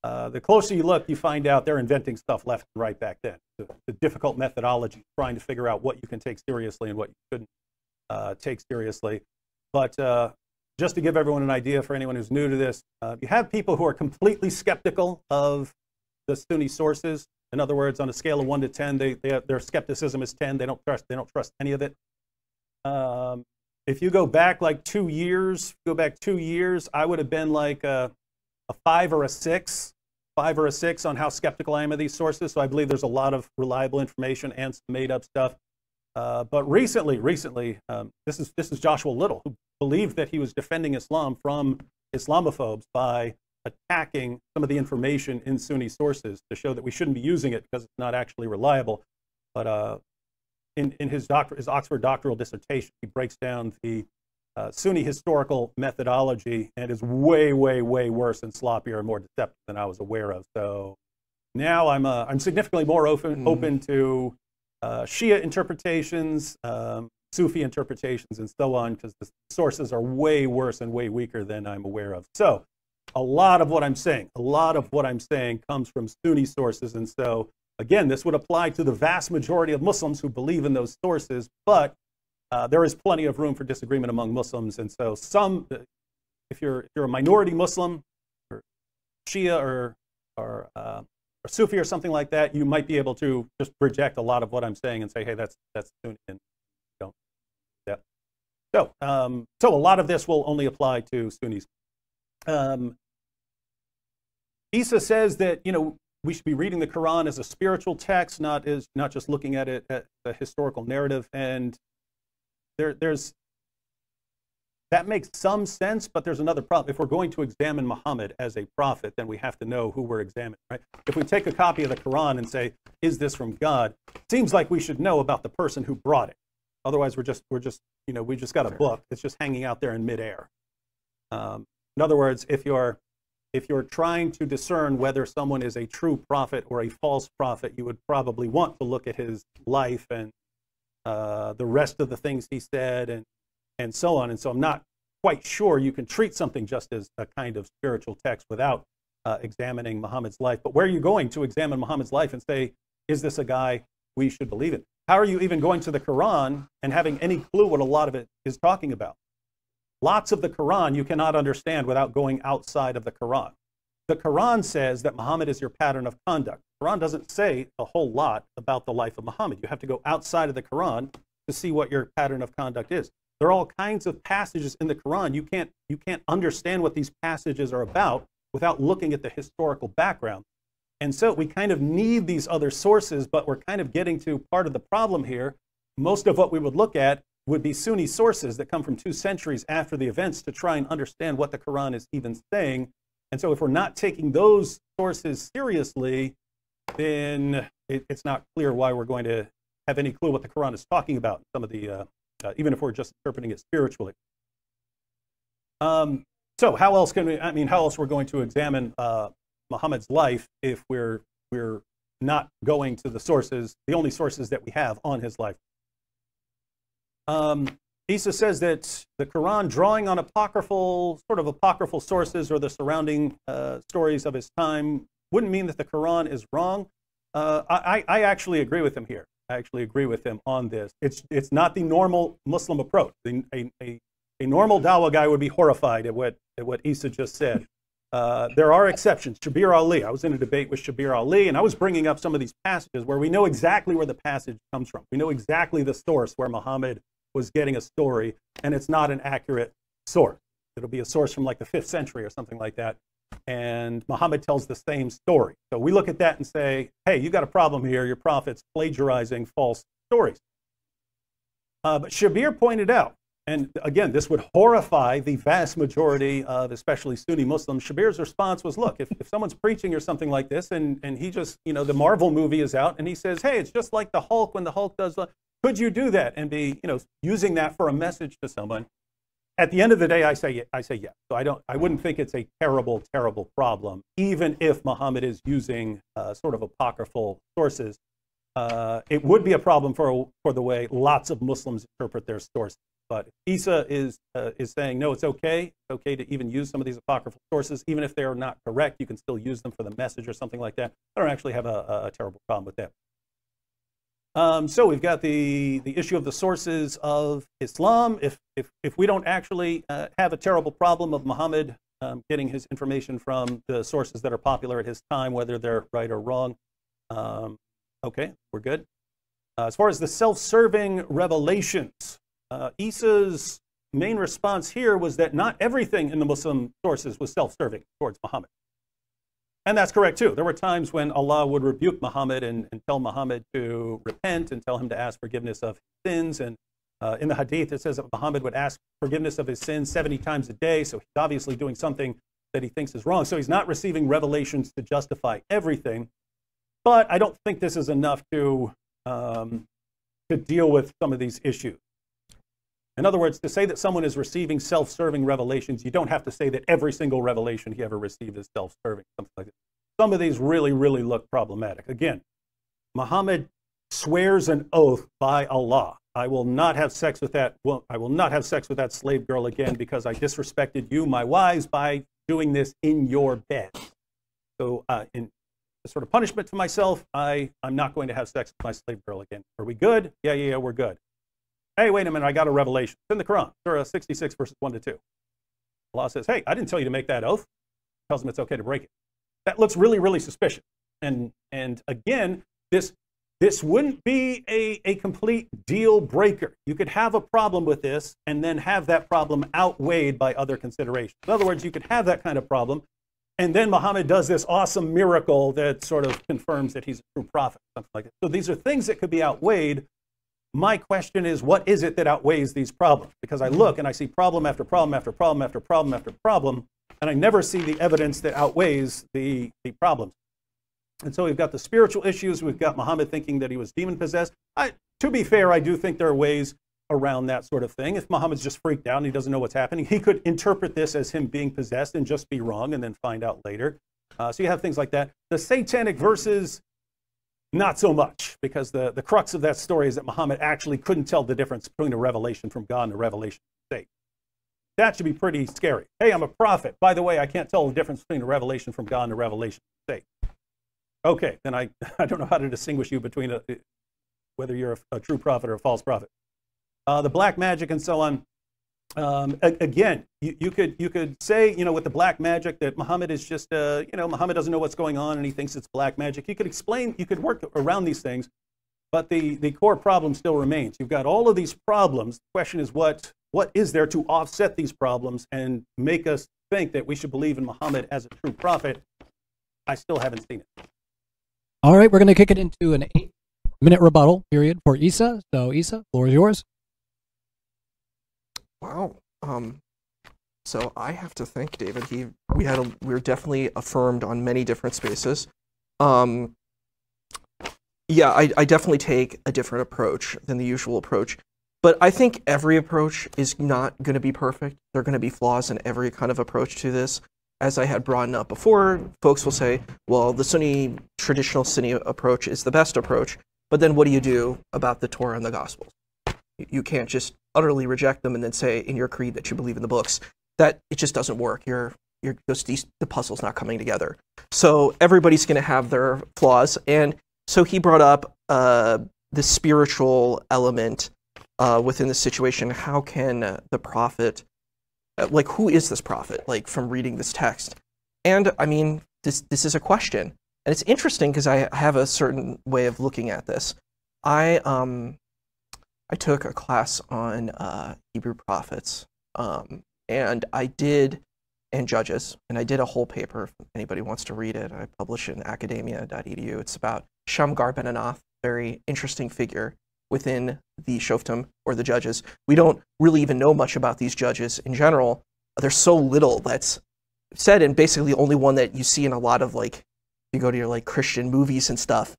The closer you look, you find out they're inventing stuff left and right back then. The difficult methodology, trying to figure out what you can take seriously and what you couldn't take seriously. But just to give everyone an idea, for anyone who's new to this, you have people who are completely skeptical of the Sunni sources. In other words, on a scale of 1 to 10, their skepticism is 10. They don't trust any of it. If you go back like 2 years, I would have been like a 5 or a 6. 5 or a 6 on how skeptical I am of these sources. So I believe there's a lot of reliable information and some made-up stuff. But recently, this is Joshua Little, who believed that he was defending Islam from Islamophobes by attacking some of the information in Sunni sources to show that we shouldn't be using it because it's not actually reliable. But in his Oxford doctoral dissertation, he breaks down the Sunni historical methodology, and is way, way, way worse and sloppier and more deceptive than I was aware of. So now I'm significantly more open to Shia interpretations, Sufi interpretations, and so on, because the sources are way worse and way weaker than I'm aware of. So a lot of what I'm saying comes from Sunni sources, and so again, this would apply to the vast majority of Muslims who believe in those sources, but there is plenty of room for disagreement among Muslims, and so if you're a minority Muslim, or Shia, or Sufi, or something like that, you might be able to just reject a lot of what I'm saying and say, hey, that's Sunni, and don't. Yeah. So a lot of this will only apply to Sunnis. Isa says that we should be reading the Quran as a spiritual text, not just looking at it as a historical narrative, and that makes some sense, but there's another problem. If we're going to examine Muhammad as a prophet, then we have to know who we're examining, right? If we take a copy of the Quran and say, is this from God? It seems like we should know about the person who brought it. Otherwise, we just got a book. It's just hanging out there in midair. In other words, if you're trying to discern whether someone is a true prophet or a false prophet, you would probably want to look at his life and the rest of the things he said and so on. And so I'm not quite sure you can treat something just as a kind of spiritual text without examining Muhammad's life. But where are you going to examine Muhammad's life and say, is this a guy we should believe in? How are you even going to the Quran and having any clue what a lot of it is talking about? Lots of the Quran you cannot understand without going outside of the Quran. the Quran says that Muhammad is your pattern of conduct. The Quran doesn't say a whole lot about the life of Muhammad. You have to go outside of the Quran to see what your pattern of conduct is. There are all kinds of passages in the Quran. You can't understand what these passages are about without looking at the historical background. And so we kind of need these other sources, but we're kind of getting to part of the problem here. Most of what we would look at would be Sunni sources that come from 2 centuries after the events to try and understand what the Quran is even saying. And so if we're not taking those sources seriously, then it's not clear why we're going to have any clue what the Quran is talking about, some of the, even if we're just interpreting it spiritually. So how else can we, how else we're going to examine Muhammad's life if we're not going to the sources, the only sources that we have on his life? Isa says that the Quran, drawing on apocryphal sources or the surrounding stories of his time, wouldn't mean that the Quran is wrong. I actually agree with him here. I actually agree with him on this. It's not the normal Muslim approach. A normal Dawah guy would be horrified at what Isa just said. There are exceptions. Shabir Ali, I was in a debate with Shabir Ali, and I was bringing up some of these passages where we know exactly where the passage comes from. We know exactly the source where Muhammad was getting a story, and it's not an accurate source. It'll be a source from like the 5th century or something like that, and Muhammad tells the same story. So we look at that and say, hey, you got a problem here. Your prophet's plagiarizing false stories. But Shabir pointed out, and again, this would horrify the vast majority of especially Sunni Muslims. Shabir's response was, look, if someone's preaching or something like this, and he just, the Marvel movie is out, and he says, hey, it's just like the Hulk when the Hulk does, could you do that? And be, using that for a message to someone. At the end of the day, I say yes. So I wouldn't think it's a terrible, terrible problem, even if Muhammad is using sort of apocryphal sources. It would be a problem for the way lots of Muslims interpret their sources. But Isa is saying, no, it's okay. It's okay to even use some of these apocryphal sources, even if they are not correct. You can still use them for the message or something like that. I don't actually have a terrible problem with that. So we've got the issue of the sources of Islam. If we don't actually have a terrible problem of Muhammad getting his information from the sources that are popular at his time, whether they're right or wrong, okay, we're good. As far as the self-serving revelations, Isa's main response here was that not everything in the Muslim sources was self-serving towards Muhammad. And that's correct too. There were times when Allah would rebuke Muhammad and tell Muhammad to repent and tell him to ask forgiveness of his sins. And in the hadith, it says that Muhammad would ask forgiveness of his sins 70 times a day. So he's obviously doing something that he thinks is wrong. So he's not receiving revelations to justify everything. But I don't think this is enough to deal with some of these issues. In other words, to say that someone is receiving self-serving revelations, you don't have to say that every single revelation he ever received is self-serving, something like that. Some of these really, really look problematic. Again, Muhammad swears an oath by Allah. I will not have sex with that. Well, I will not have sex with that slave girl again because I disrespected you, my wives, by doing this in your bed. So, in sort of punishment to myself, I'm not going to have sex with my slave girl again. Are we good? Yeah, we're good. Hey, wait a minute, I got a revelation. It's in the Quran, Surah 66, verses 1 to 2. Allah says, hey, I didn't tell you to make that oath. Tells him it's okay to break it. That looks really, really suspicious. And again, this wouldn't be a complete deal breaker. You could have a problem with this and then have that problem outweighed by other considerations. In other words, you could have that kind of problem, and then Muhammad does this awesome miracle that sort of confirms that he's a true prophet, something like that. So these are things that could be outweighed. My question is, what is it that outweighs these problems? Because I look and I see problem after problem after problem after problem after problem, and I never see the evidence that outweighs the problems. And so we've got the spiritual issues. We've got Muhammad thinking that he was demon-possessed. To be fair, I do think there are ways around that sort of thing. If Muhammad's just freaked out and he doesn't know what's happening, he could interpret this as him being possessed and just be wrong and then find out later. So you have things like that. The satanic verses, not so much, because the crux of that story is that Muhammad actually couldn't tell the difference between a revelation from God and a revelation from Satan. That should be pretty scary. Hey, I'm a prophet. By the way, I can't tell the difference between a revelation from God and a revelation from Satan. Okay, then I don't know how to distinguish you between whether you're a true prophet or a false prophet. The black magic and so on, Again, you could say, with the black magic that Muhammad is just, Muhammad doesn't know what's going on and he thinks it's black magic. You could explain, you could work around these things, but the core problem still remains. You've got all of these problems. The question is, what is there to offset these problems and make us think that we should believe in Muhammad as a true prophet? I still haven't seen it. All right, we're going to kick it into an 8-minute rebuttal period for Isa. So, Isa, floor is yours. Wow. So I have to thank David. We were definitely affirmed on many different spaces. Yeah, I definitely take a different approach than the usual approach. But I think every approach is not going to be perfect. There are going to be flaws in every kind of approach to this. As I had brought up before, folks will say, well, the traditional Sunni approach is the best approach. But then what do you do about the Torah and the Gospels? You can't just utterly reject them and then say in your creed that you believe in the books. That it just doesn't work. The puzzle's not coming together. So everybody's going to have their flaws. And so he brought up the spiritual element within the situation. How can the prophet, who is this prophet, from reading this text? And I mean, this is a question. And it's interesting because I have a certain way of looking at this. I took a class on Hebrew prophets, and Judges, and I did a whole paper. If anybody wants to read it, I publish it in academia.edu. It's about Shamgar ben Anath, very interesting figure within the Shoftim, or the Judges. We don't really even know much about these judges in general. There's so little that's said, and basically the only one that you see in a lot of, you go to your Christian movies and stuff,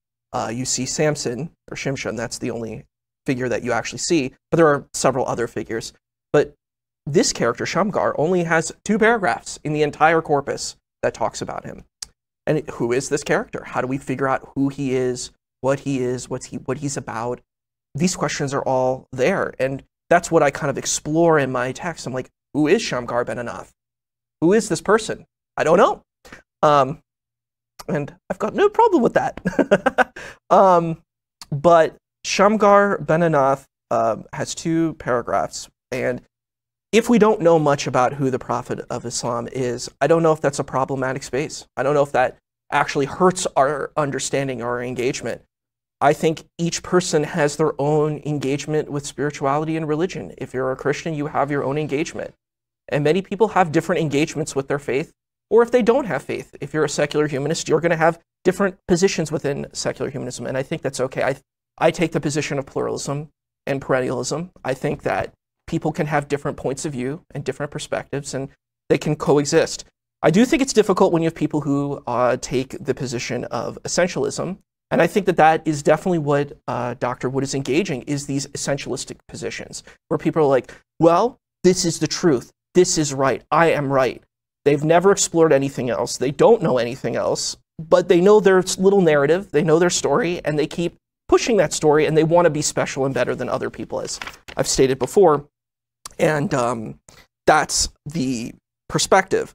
you see Samson or Shimshon. That's the only figure that you actually see, but there are several other figures. But this character, Shamgar, only has 2 paragraphs in the entire corpus that talks about him. And who is this character? How do we figure out who he is, what he's about? These questions are all there, and that's what I kind of explore in my text. I'm like, who is Shamgar ben Anath? Who is this person? I don't know. And I've got no problem with that. But Shamgar ben Anath has 2 paragraphs, and if we don't know much about who the Prophet of Islam is, I don't know if that's a problematic space. I don't know if that actually hurts our understanding or our engagement. I think each person has their own engagement with spirituality and religion. If you're a Christian, you have your own engagement. And many people have different engagements with their faith, or if they don't have faith. If you're a secular humanist, you're going to have different positions within secular humanism, and I think that's okay. I take the position of pluralism and perennialism. I think that people can have different points of view and different perspectives, and they can coexist. I do think it's difficult when you have people who take the position of essentialism, and I think that is definitely what Dr. Wood is engaging, is these essentialistic positions, where people are like, well, this is the truth, this is right, I am right. They've never explored anything else, they don't know anything else, but they know their little narrative, they know their story, and they keep pushing that story, and they want to be special and better than other people, as I've stated before. And that's the perspective.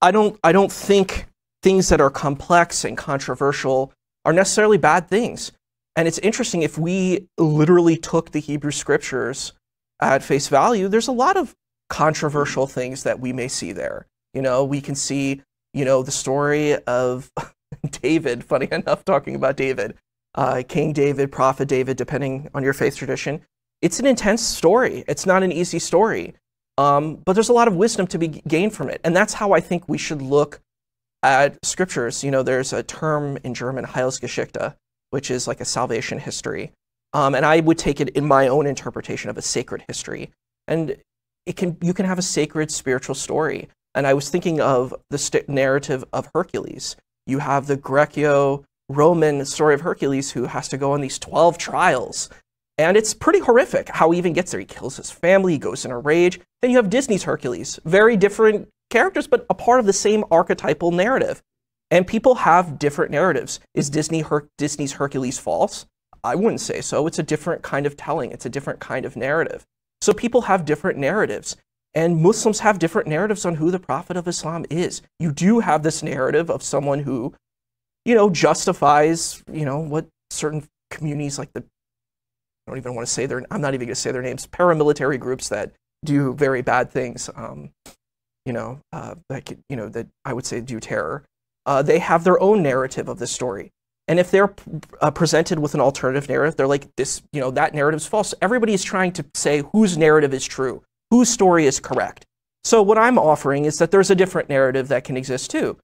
I don't think things that are complex and controversial are necessarily bad things. And it's interesting, if we literally took the Hebrew scriptures at face value, there's a lot of controversial things that we may see there. We can see, the story of David, funny enough, talking about David, King David, Prophet David, depending on your faith tradition. It's an intense story. It's not an easy story. But there's a lot of wisdom to be gained from it. And that's how I think we should look at scriptures. There's a term in German, Heilsgeschichte, which is like a salvation history. And I would take it in my own interpretation of a sacred history. And you can have a sacred spiritual story. And I was thinking of the narrative of Hercules. You have the Greco-Roman story of Hercules, who has to go on these 12 trials. And it's pretty horrific how he even gets there. He kills his family, he goes in a rage. Then you have Disney's Hercules. Very different characters, but a part of the same archetypal narrative. And people have different narratives. Is Disney's Hercules false? I wouldn't say so. It's a different kind of telling. It's a different kind of narrative. So people have different narratives. And Muslims have different narratives on who the Prophet of Islam is. You do have this narrative of someone who, justifies, what certain communities like I don't even want to say I'm not even going to say their names, paramilitary groups that do very bad things, that I would say do terror. They have their own narrative of the story. And if they're presented with an alternative narrative, they're like, that narrative's false. Everybody is trying to say whose narrative is true, whose story is correct. So what I'm offering is that there's a different narrative that can exist too.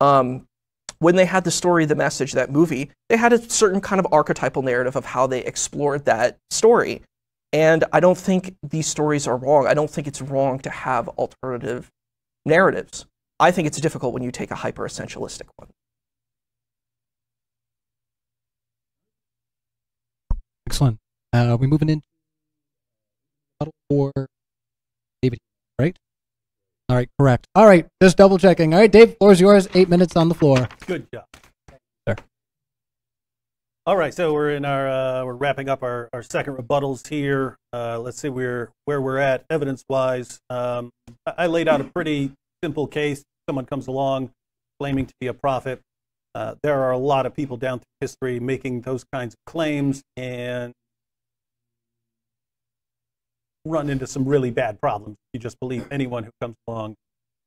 When they had the story, The Message, that movie, they had a certain kind of archetypal narrative of how they explored that story. And I don't think these stories are wrong. I don't think it's wrong to have alternative narratives. I think it's difficult when you take a hyper-essentialistic one. Excellent. We're moving into for David, right? All right, correct. All right, just double checking. All right, Dave, floor is yours. 8 minutes on the floor. Good job. Sir. All right, so we're in our we're wrapping up our second rebuttals here. Let's see where we're at evidence-wise. I laid out a pretty simple case. Someone comes along claiming to be a prophet. There are a lot of people down through history making those kinds of claims and run into some really bad problems. You just believe anyone who comes along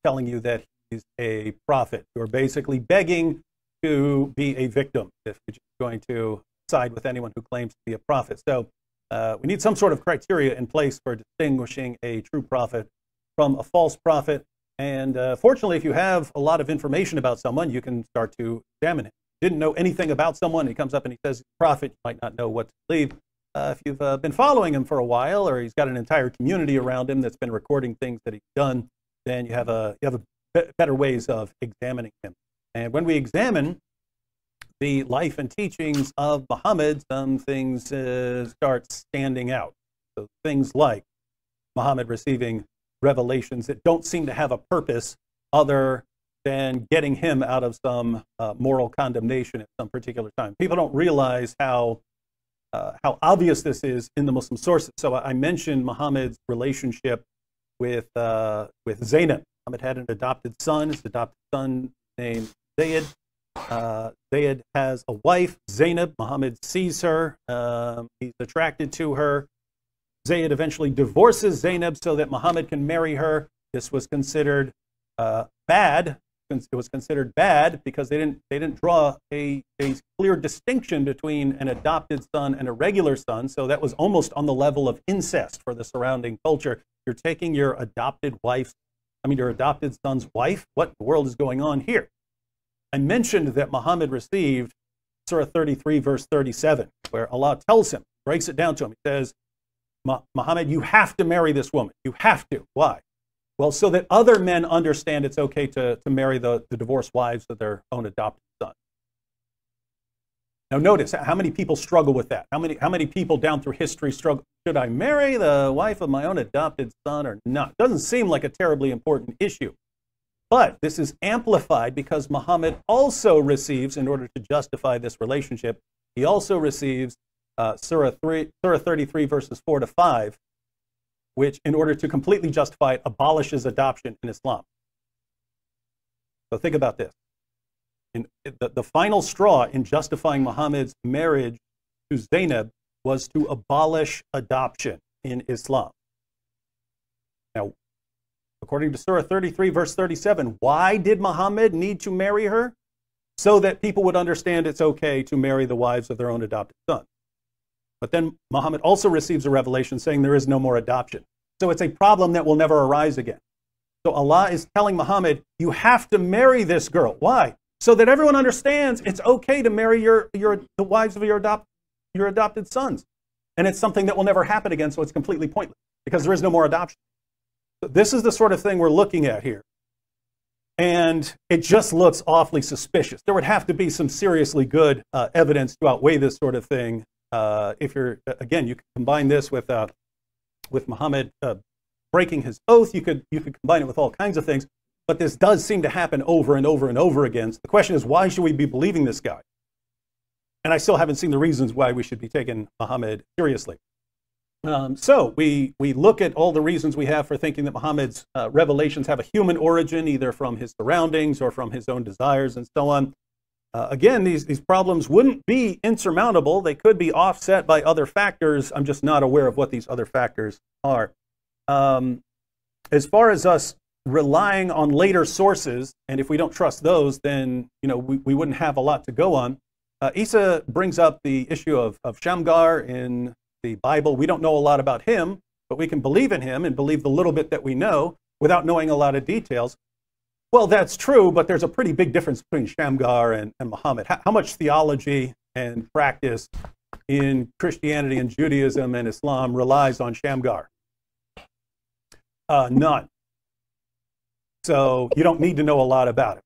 telling you that he's a prophet. You're basically begging to be a victim if you're just going to side with anyone who claims to be a prophet. So we need some sort of criteria in place for distinguishing a true prophet from a false prophet. And fortunately, if you have a lot of information about someone, you can start to examine it. Didn't know anything about someone, he comes up and he says he's a prophet, you might not know what to believe. If you've been following him for a while, or he's got an entire community around him that's been recording things that he's done, then you have better ways of examining him. And when we examine the life and teachings of Muhammad, some things start standing out. So things like Muhammad receiving revelations that don't seem to have a purpose other than getting him out of some moral condemnation at some particular time. People don't realize how obvious this is in the Muslim sources. So I mentioned Muhammad's relationship with Zaynab. Muhammad had an adopted son. His adopted son named Zayd. Zayd has a wife, Zaynab. Muhammad sees her. He's attracted to her. Zayd eventually divorces Zaynab so that Muhammad can marry her. This was considered bad. It was considered bad because they didn't draw a clear distinction between an adopted son and a regular son. So that was almost on the level of incest for the surrounding culture. You're taking your adopted son's wife. What in the world is going on here? I mentioned that Muhammad received Surah 33, verse 37, where Allah tells him, breaks it down to him. He says, Muhammad, you have to marry this woman. You have to. Why? Well, so that other men understand it's okay to marry the divorced wives of their own adopted son. Now notice, how many people struggle with that? How many people down through history struggle? Should I marry the wife of my own adopted son or not? Doesn't seem like a terribly important issue. But this is amplified because Muhammad also receives, in order to justify this relationship, he also receives Surah 33, verses 4 to 5, which, in order to completely justify it, abolishes adoption in Islam. So think about this. The final straw in justifying Muhammad's marriage to Zaynab was to abolish adoption in Islam. Now, according to Surah 33, verse 37, why did Muhammad need to marry her? So that people would understand it's okay to marry the wives of their own adopted sons. But then Muhammad also receives a revelation saying there is no more adoption. So it's a problem that will never arise again. So Allah is telling Muhammad, you have to marry this girl. Why? So that everyone understands it's okay to marry the wives of your adopted sons. And it's something that will never happen again, so it's completely pointless because there is no more adoption. So this is the sort of thing we're looking at here. And it just looks awfully suspicious. There would have to be some seriously good evidence to outweigh this sort of thing. If you're, again, you can combine this with Muhammad breaking his oath. You could combine it with all kinds of things. But this does seem to happen over and over and over again. So the question is, why should we be believing this guy? And I still haven't seen the reasons why we should be taking Muhammad seriously. So we look at all the reasons we have for thinking that Muhammad's revelations have a human origin, either from his surroundings or from his own desires and so on. Again, these problems wouldn't be insurmountable. They could be offset by other factors. I'm just not aware of what these other factors are. As far as us relying on later sources, and if we don't trust those, then we wouldn't have a lot to go on. Isa brings up the issue of Shamgar in the Bible. We don't know a lot about him, but we can believe in him and believe the little bit that we know without knowing a lot of details. Well, that's true, but there's a pretty big difference between Shamgar and Muhammad. How much theology and practice in Christianity and Judaism and Islam relies on Shamgar? None. So you don't need to know a lot about it.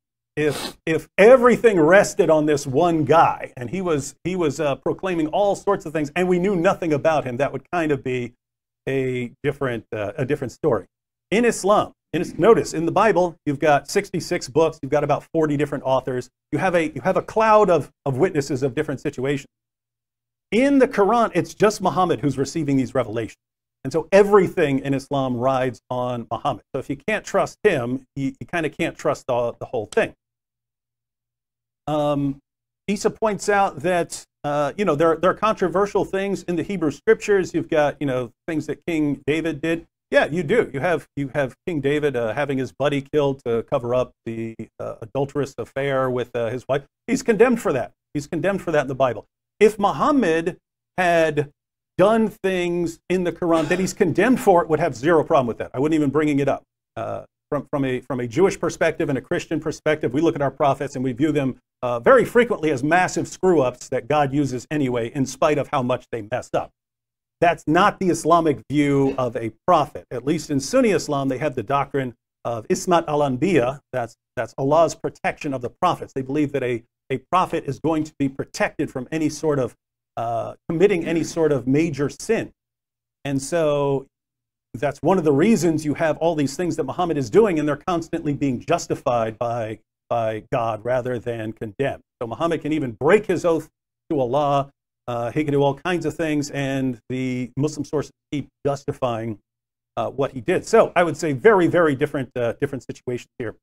If everything rested on this one guy and he was proclaiming all sorts of things and we knew nothing about him, that would kind of be a different story. In Islam, notice in the Bible you've got 66 books, you've got about 40 different authors. You have a cloud of witnesses of different situations. In the Quran, it's just Muhammad who's receiving these revelations. And so everything in Islam rides on Muhammad. So if you can't trust him, you kind of can't trust the whole thing. Isa points out that there are controversial things in the Hebrew scriptures. You've got things that King David did. Yeah, you do. You have King David having his buddy killed to cover up the adulterous affair with his wife. He's condemned for that. He's condemned for that in the Bible. If Muhammad had done things in the Quran that he's condemned for, it would have zero problem with that. I wouldn't even bringing it up. From a Jewish perspective and a Christian perspective, we look at our prophets and we view them very frequently as massive screw-ups that God uses anyway, in spite of how much they messed up. That's not the Islamic view of a prophet. At least in Sunni Islam, they have the doctrine of Ismat al-Anbiya. That's Allah's protection of the prophets. They believe that a prophet is going to be protected from any sort of committing any sort of major sin. And so that's one of the reasons you have all these things that Muhammad is doing, and they're constantly being justified by God rather than condemned. So Muhammad can even break his oath to Allah. He can do all kinds of things, and the Muslim sources keep justifying what he did. So I would say very, very different situations here.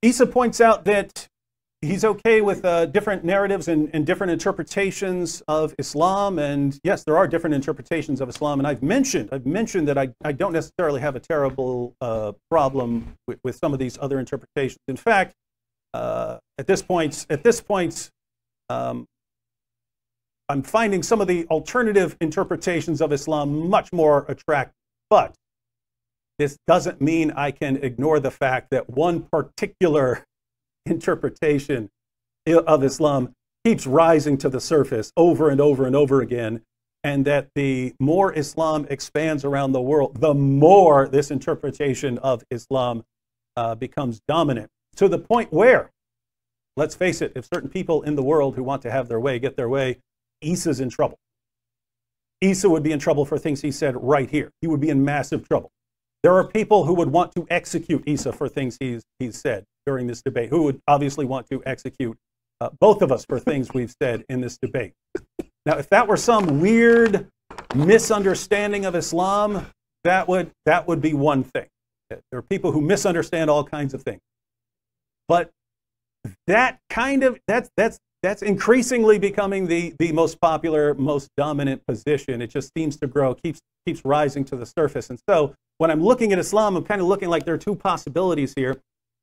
Isa points out that he's okay with different narratives and different interpretations of Islam, and yes, there are different interpretations of Islam. And I've mentioned that I don't necessarily have a terrible problem with some of these other interpretations. In fact, at this point, I'm finding some of the alternative interpretations of Islam much more attractive. But this doesn't mean I can ignore the fact that one particular interpretation of Islam keeps rising to the surface over and over and over again, and that the more Islam expands around the world, the more this interpretation of Islam becomes dominant, to the point where, let's face it, if certain people in the world who want to have their way get their way, Isa's in trouble. Isa would be in trouble for things he said right here. He would be in massive trouble. There are people who would want to execute Isa for things he's said during this debate, who would obviously want to execute both of us for things we've said in this debate. Now, if that were some weird misunderstanding of Islam, that would be one thing. There are people who misunderstand all kinds of things. But that's increasingly becoming the most popular, most dominant position. It just seems to grow, keeps rising to the surface. And so when I'm looking at Islam, I'm kind of looking like there are two possibilities here.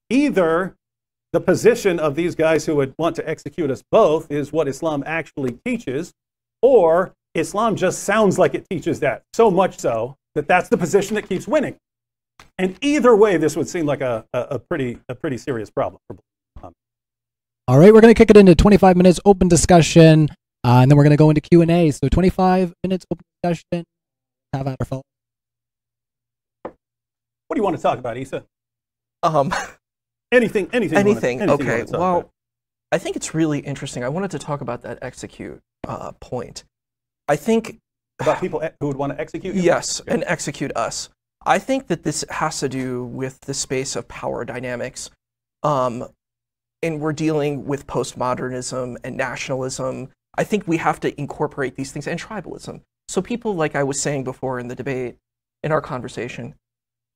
Either the position of these guys who would want to execute us both is what Islam actually teaches, or Islam just sounds like it teaches that, so much so that that's the position that keeps winning. And either way, this would seem like a pretty serious problem. All right, we're going to kick it into 25 minutes open discussion, and then we're going to go into Q&A. So 25 minutes open discussion. Have at our phone. What do you want to talk about, Isa? Anything. Okay. Well, I think it's really interesting. I wanted to talk about that execute point. I think about people who would want to execute you? Yes, and execute us. I think that this has to do with the space of power dynamics. And we're dealing with postmodernism and nationalism. I think we have to incorporate these things, and tribalism. So people, like I was saying before in the debate, in our conversation,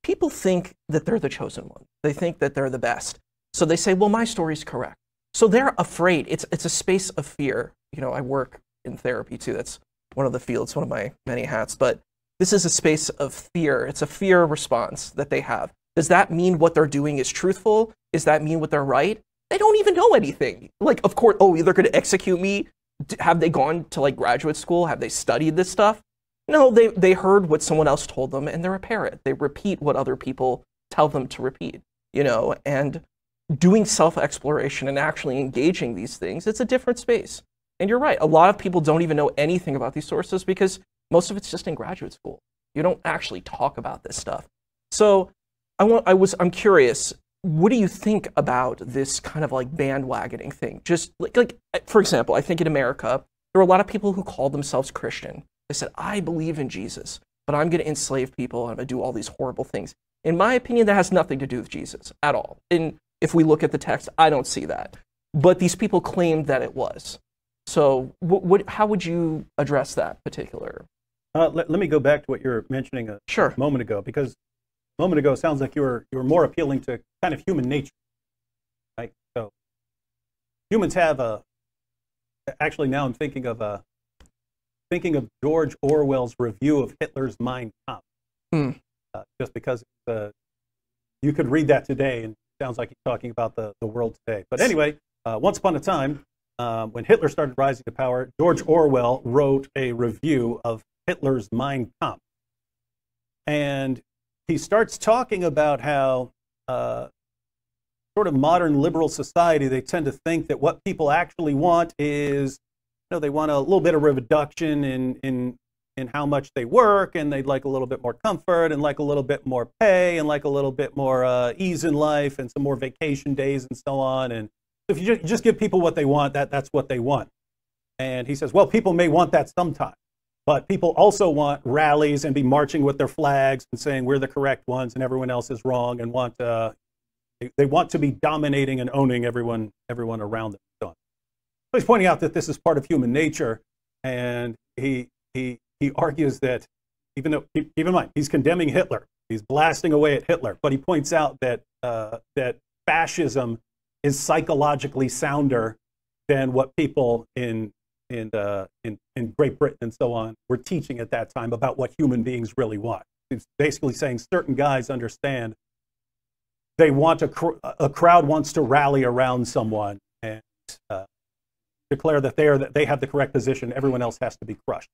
people think that they're the chosen one. They think that they're the best. So they say, well, my story's correct. So they're afraid. It's a space of fear. You know, I work in therapy too. That's one of the fields, one of my many hats. But this is a space of fear. It's a fear response that they have. Does that mean what they're doing is truthful? Does that mean what they're right? They don't even know anything. Like, of course, oh, they're going to execute me. Have they gone to like graduate school? Have they studied this stuff? No, they heard what someone else told them, and they're a parrot. They repeat what other people tell them to repeat, you know, and doing self-exploration and actually engaging these things, it's a different space. And you're right, a lot of people don't even know anything about these sources because most of it's just in graduate school. You don't actually talk about this stuff. So I'm curious, what do you think about this kind of like bandwagoning thing? Just like for example, I think in America, there are a lot of people who call themselves Christian. They said, I believe in Jesus, but I'm going to enslave people and I'm going to do all these horrible things. In my opinion, that has nothing to do with Jesus at all. And if we look at the text, I don't see that. But these people claimed that it was. So how would you address that particular? Let me go back to what you were mentioning a moment ago, because a moment ago it sounds like you were more appealing to kind of human nature, right? So humans have actually now I'm thinking of George Orwell's review of Hitler's Mein Kampf, just because you could read that today and it sounds like he's talking about the world today. But anyway, once upon a time, when Hitler started rising to power, George Orwell wrote a review of Hitler's Mein Kampf. And he starts talking about how sort of modern liberal society, they tend to think that what people actually want is, you know, they want a little bit of a reduction in how much they work, and they'd like a little bit more comfort, and like a little bit more pay, and like a little bit more ease in life, and some more vacation days, and so on. And if you just give people what they want, that's what they want. And he says, well, people may want that sometime, but people also want rallies and be marching with their flags and saying we're the correct ones and everyone else is wrong, and they want to be dominating and owning everyone around them. So he's pointing out that this is part of human nature, and he argues that even though, keep in mind, he's condemning Hitler, he's blasting away at Hitler, but he points out that that fascism is psychologically sounder than what people in Great Britain and so on were teaching at that time about what human beings really want. He's basically saying certain guys understand they want a crowd wants to rally around someone and declare that they have the correct position. Everyone else has to be crushed.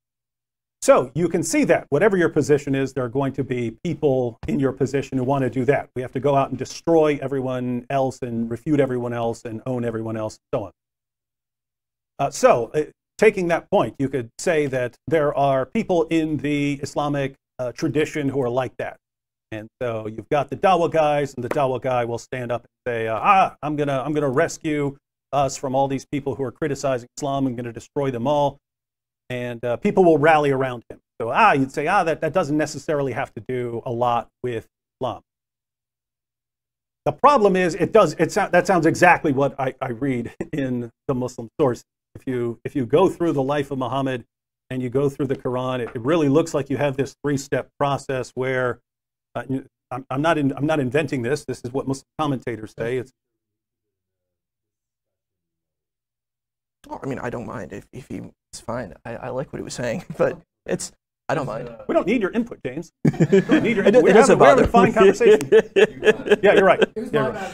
So you can see that whatever your position is, there are going to be people in your position who want to do that. We have to go out and destroy everyone else and refute everyone else and own everyone else and so on. Taking that point, you could say that there are people in the Islamic tradition who are like that. And so you've got the Dawah guys, and the Dawah guy will stand up and say, I'm gonna rescue us from all these people who are criticizing Islam. I'm going to destroy them all. And people will rally around him. So you'd say, that doesn't necessarily have to do a lot with Islam. The problem is, that sounds exactly what I read in the Muslim sources. If you go through the life of Muhammad and you go through the Quran, it really looks like you have this three-step process where I'm not inventing this. This is what Muslim commentators say. I mean, I don't mind if it's fine. I like what he was saying, but I don't mind. We don't need your input, James. We don't need your input. We're having a fine conversation. Yeah, you're right.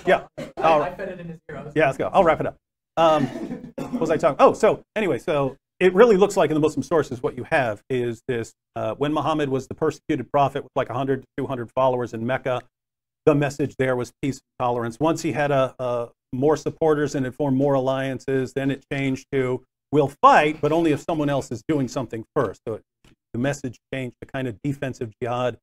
Yeah. I fed it in his ear. Yeah, let's go. I'll wrap it up. What was I talking? Oh, so anyway, so it really looks like in the Muslim sources what you have is this, when Muhammad was the persecuted prophet with like 100 to 200 followers in Mecca, the message there was peace and tolerance. Once he had more supporters and had formed more alliances, then it changed to, we'll fight, but only if someone else is doing something first. So the message changed to kind of defensive jihad.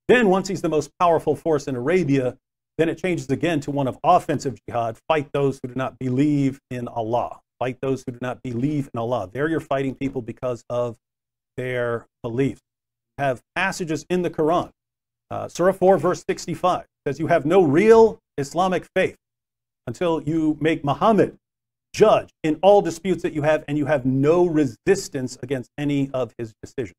Then once he's the most powerful force in Arabia, then it changes again to one of offensive jihad. Fight those who do not believe in Allah. Fight those who do not believe in Allah. There you're fighting people because of their beliefs. You have passages in the Quran. Surah 4, verse 65 says, you have no real Islamic faith until you make Muhammad judge in all disputes that you have, and you have no resistance against any of his decisions.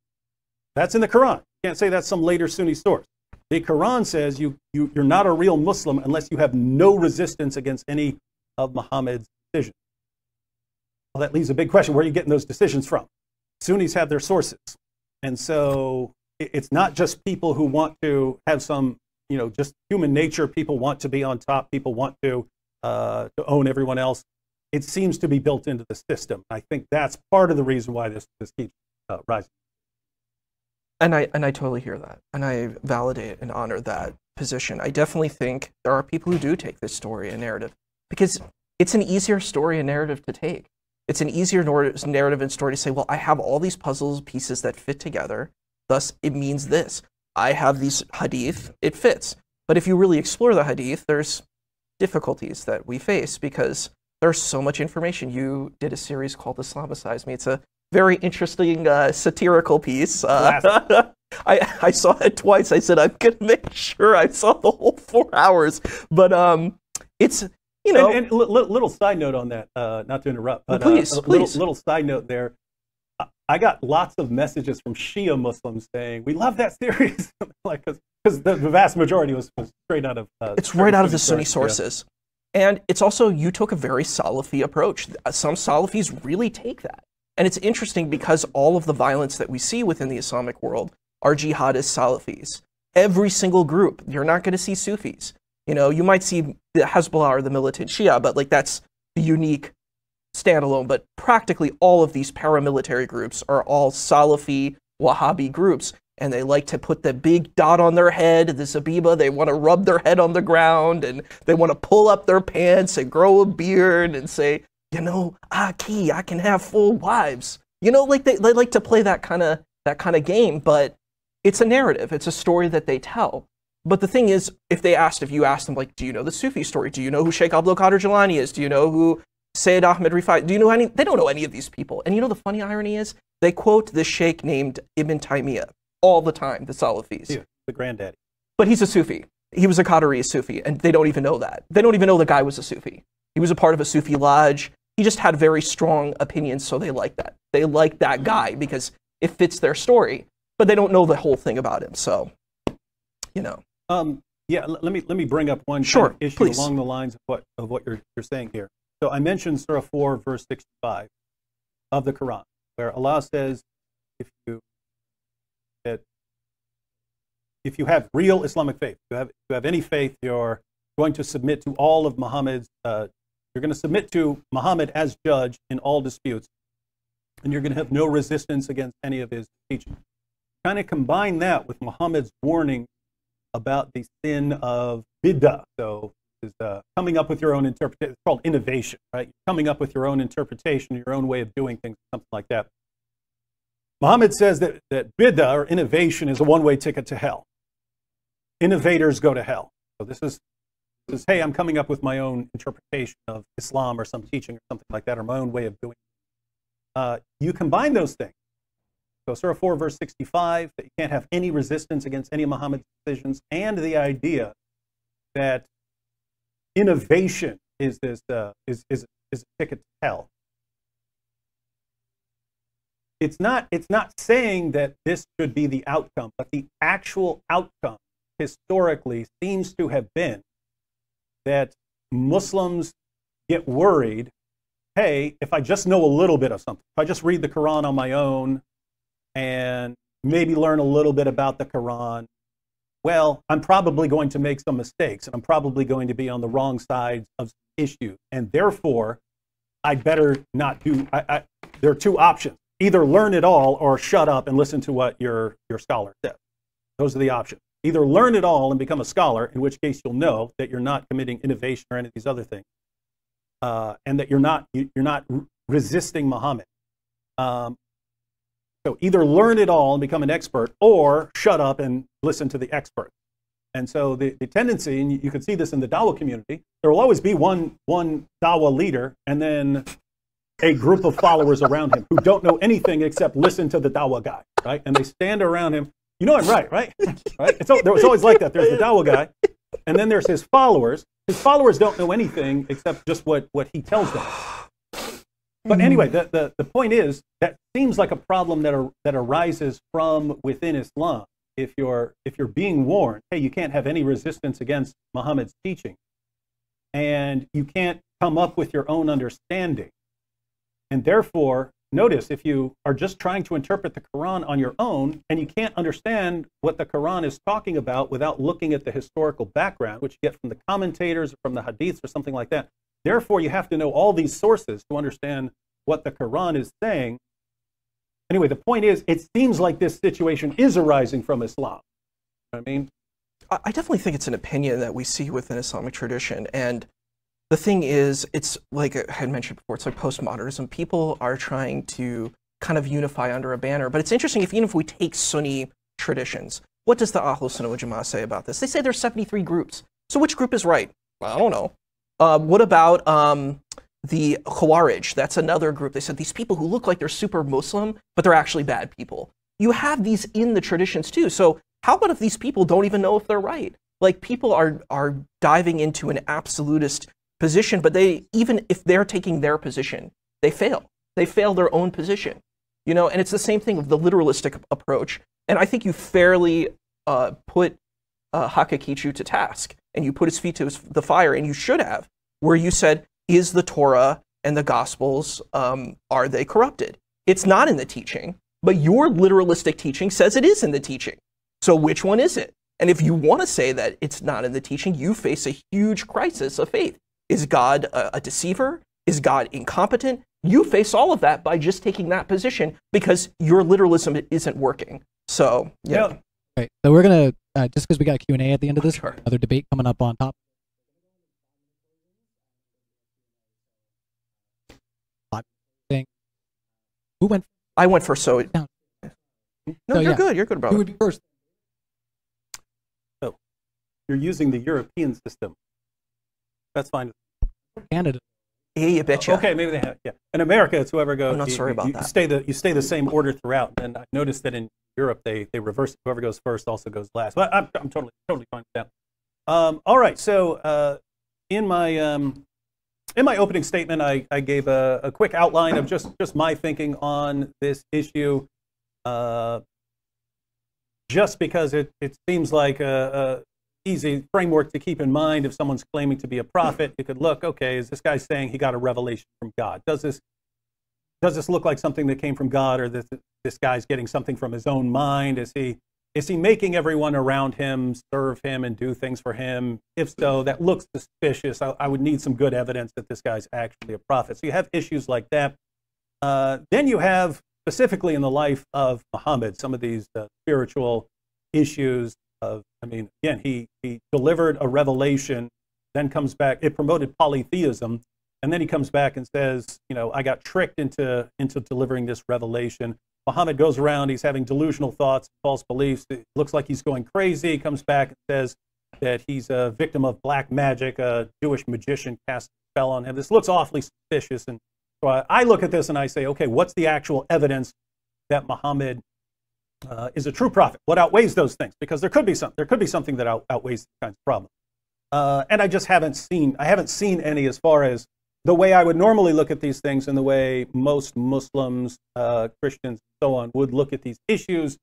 That's in the Quran. You can't say that's some later Sunni source. The Quran says you're not a real Muslim unless you have no resistance against any of Muhammad's decisions. Well, that leaves a big question. Where are you getting those decisions from? Sunnis have their sources. And so it's not just people who want to have some, just human nature. People want to be on top. People want to own everyone else. It seems to be built into the system. I think that's part of the reason why this keeps rising. And I totally hear that, and I validate and honor that position. I definitely think there are people who do take this story and narrative because it's an easier story and narrative to take. It's an easier narrative and story to say, well, I have all these puzzle pieces that fit together, thus it means this. I have these hadith, it fits. But if you really explore the hadith, there's difficulties that we face because there's so much information. You did a series called Islamicize Me. It's a very interesting satirical piece. I saw it twice. I said, I'm going to make sure I saw the whole 4 hours. But it's, And little side note on that, not to interrupt, but please. Little side note there. I got lots of messages from Shia Muslims saying, we love that series. Like, because the vast majority was straight out of... it's right out of the Sunni sources. Yeah. And it's also, you took a very Salafi approach. Some Salafis really take that. And it's interesting because all of the violence that we see within the Islamic world are jihadist Salafis. Every single group. You're not going to see Sufis. You might see the Hezbollah or the militant Shia, but like that's the unique standalone. But practically all of these paramilitary groups are all Salafi, Wahhabi groups. And they like to put the big dot on their head, the zabiba. They want to rub their head on the ground, and they want to pull up their pants and grow a beard and say, I can have full wives. Like they like to play that kind of game, but it's a narrative. It's a story that they tell. But the thing is, if you ask them, like, do you know the Sufi story? Do you know who Sheikh Abdul Qadir Jilani is? Do you know who Sayyid Ahmed Rifai? Do you know any? They don't know any of these people. And the funny irony is, they quote this sheikh named Ibn Taymiyyah all the time, the Salafis. Yeah, the granddaddy. But he's a Sufi. He was a Qadiri Sufi, and they don't even know that. They don't even know the guy was a Sufi. He was a part of a Sufi lodge. He just had very strong opinions, so they like that. They like that guy because it fits their story, but they don't know the whole thing about him. So, Yeah, let me bring up one sure, issue please. Along the lines of what you're saying here. So I mentioned Surah 4, verse 65 of the Quran, where Allah says, if you have real Islamic faith, if you have any faith, you're going to submit to all of Muhammad's. You're going to submit to Muhammad as judge in all disputes, and you're going to have no resistance against any of his teaching. Kind of combine that with Muhammad's warning about the sin of bid'ah. So is coming up with your own interpretation. It's called innovation, right? You're coming up with your own interpretation, your own way of doing things, something like that. Muhammad says that bid'ah, or innovation, is a one-way ticket to hell. Innovators go to hell. So this is, hey, I'm coming up with my own interpretation of Islam or some teaching or something like that, or my own way of doing it. You combine those things. So Surah 4, verse 65, that you can't have any resistance against any of Muhammad's decisions, and the idea that innovation is a ticket to hell. It's not saying that this should be the outcome, but the actual outcome historically seems to have been that Muslims get worried, hey, if I just know a little bit of something, if I just read the Quran on my own and maybe learn a little bit about the Quran, well, I'm probably going to make some mistakes, and I'm probably going to be on the wrong sides of issues, and therefore, I'd better not do. There are two options: either learn it all or shut up and listen to what your scholar says. Those are the options. Either learn it all and become a scholar, in which case you'll know that you're not committing innovation or any of these other things, and that you're not resisting Muhammad. So either learn it all and become an expert, or shut up and listen to the expert. And so the tendency, and you can see this in the Dawah community, there will always be one Dawah leader and then a group of followers around him who don't know anything except listen to the Dawah guy, right? And they stand around him. You know I'm right, right? Right? There was always like that. There's the Dawah guy, and then there's his followers. His followers don't know anything except just what he tells them. But anyway, the point is that seems like a problem that arises from within Islam. If you're being warned, hey, you can't have any resistance against Muhammad's teaching, and you can't come up with your own understanding, and therefore notice, if you are just trying to interpret the Quran on your own and you can't understand what the Quran is talking about without looking at the historical background, which you get from the commentators, or from the hadiths, or something like that. Therefore, you have to know all these sources to understand what the Quran is saying. Anyway, the point is, it seems like this situation is arising from Islam. You know what I mean? I definitely think it's an opinion that we see within Islamic tradition. And the thing is, it's like I had mentioned before, it's like postmodernism. People are trying to kind of unify under a banner. But it's interesting, even if we take Sunni traditions, what does the Ahlul Sunnah wal Jama'ah say about this? They say there's 73 groups. So which group is right? Well, I don't know. What about the Khawarij? That's another group. They said these people who look like they're super Muslim, but they're actually bad people. You have these in the traditions too. So how about if these people don't even know if they're right? Like, people are diving into an absolutist position, but even if they're taking their position, they fail. They fail their own position. You know, and it's the same thing with the literalistic approach. And I think you fairly put Hakakichu to task, and you put his feet to the fire, and you should have, where you said, is the Torah and the Gospels, are they corrupted? It's not in the teaching, but your literalistic teaching says it is in the teaching. So which one is it? And if you want to say that it's not in the teaching, you face a huge crisis of faith. Is God a deceiver? Is God incompetent? You face all of that by just taking that position because your literalism isn't working. So, yeah. Right. So we're going to, just because we got Q&A at the end of this, Sure. another debate coming up on top. Who went? I went first, so... No, No, you're yeah. good. You're good, brother. Who would be first? So, you're using the European system. That's fine. Canada. Yeah, you betcha. Okay, maybe they have. Yeah, in America, it's whoever goes. I'm not sorry about that. You stay the same order throughout. And I noticed that in Europe they reverse it. Whoever goes first also goes last. But I'm totally fine with that. All right. So in my opening statement, I gave a quick outline of just my thinking on this issue. Just because it seems like a easy framework to keep in mind. If someone's claiming to be a prophet, you could look, okay, is this guy saying he got a revelation from God? Does this look like something that came from God, or this guy's getting something from his own mind? Is he making everyone around him serve him and do things for him? If so, that looks suspicious. I would need some good evidence that this guy's actually a prophet. So you have issues like that. Then you have, specifically in the life of Muhammad, some of these spiritual issues of, I mean, again, he delivered a revelation, then comes back, it promoted polytheism, and then he comes back and says, you know, I got tricked into delivering this revelation. Muhammad goes around, he's having delusional thoughts, false beliefs. It looks like he's going crazy. He comes back and says that he's a victim of black magic. A Jewish magician cast a spell on him. This looks awfully suspicious. And so I look at this and I say, okay, what's the actual evidence that Muhammad is a true prophet? What outweighs those things? Because there could be something that outweighs these kinds of problems. And I just haven't seen any, as far as the way I would normally look at these things and the way most Muslims, Christians, and so on would look at these issues.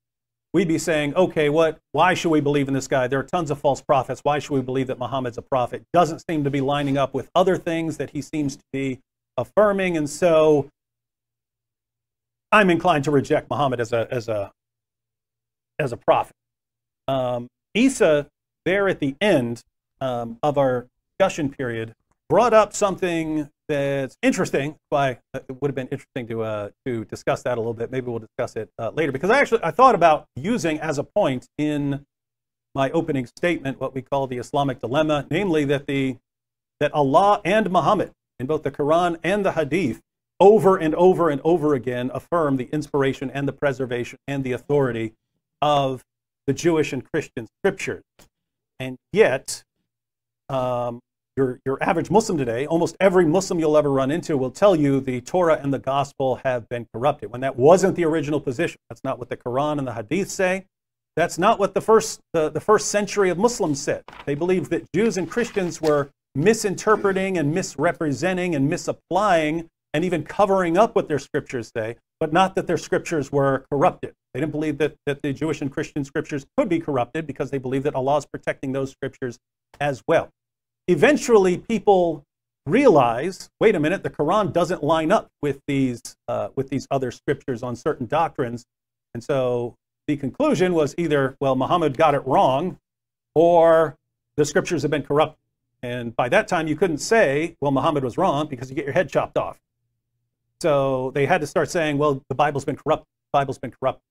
We'd be saying, okay, why should we believe in this guy? There are tons of false prophets. Why should we believe that Muhammad's a prophet? Doesn't seem to be lining up with other things that he seems to be affirming, and so I'm inclined to reject Muhammad as a prophet. Isa, there at the end of our discussion period, brought up something that's interesting. Why it would have been interesting to discuss that a little bit. Maybe we'll discuss it later, because I thought about using as a point in my opening statement what we call the Islamic dilemma, namely that Allah and Muhammad, in both the Quran and the Hadith, over and over and over again affirm the inspiration and the preservation and the authority of the Jewish and Christian scriptures. And yet, your average Muslim today, almost every Muslim you'll ever run into will tell you the Torah and the Gospel have been corrupted, when that wasn't the original position. That's not what the Quran and the Hadith say. That's not what the first century of Muslims said. They believed that Jews and Christians were misinterpreting and misrepresenting and misapplying and even covering up what their scriptures say, but not that their scriptures were corrupted. They didn't believe that the Jewish and Christian scriptures could be corrupted, because they believed that Allah is protecting those scriptures as well. Eventually, people realize, wait a minute, the Quran doesn't line up with these other scriptures on certain doctrines. And so the conclusion was either, well, Muhammad got it wrong, or the scriptures have been corrupted. And by that time, you couldn't say, well, Muhammad was wrong, because you get your head chopped off. So they had to start saying, well, the Bible's been corrupted. The Bible's been corrupted.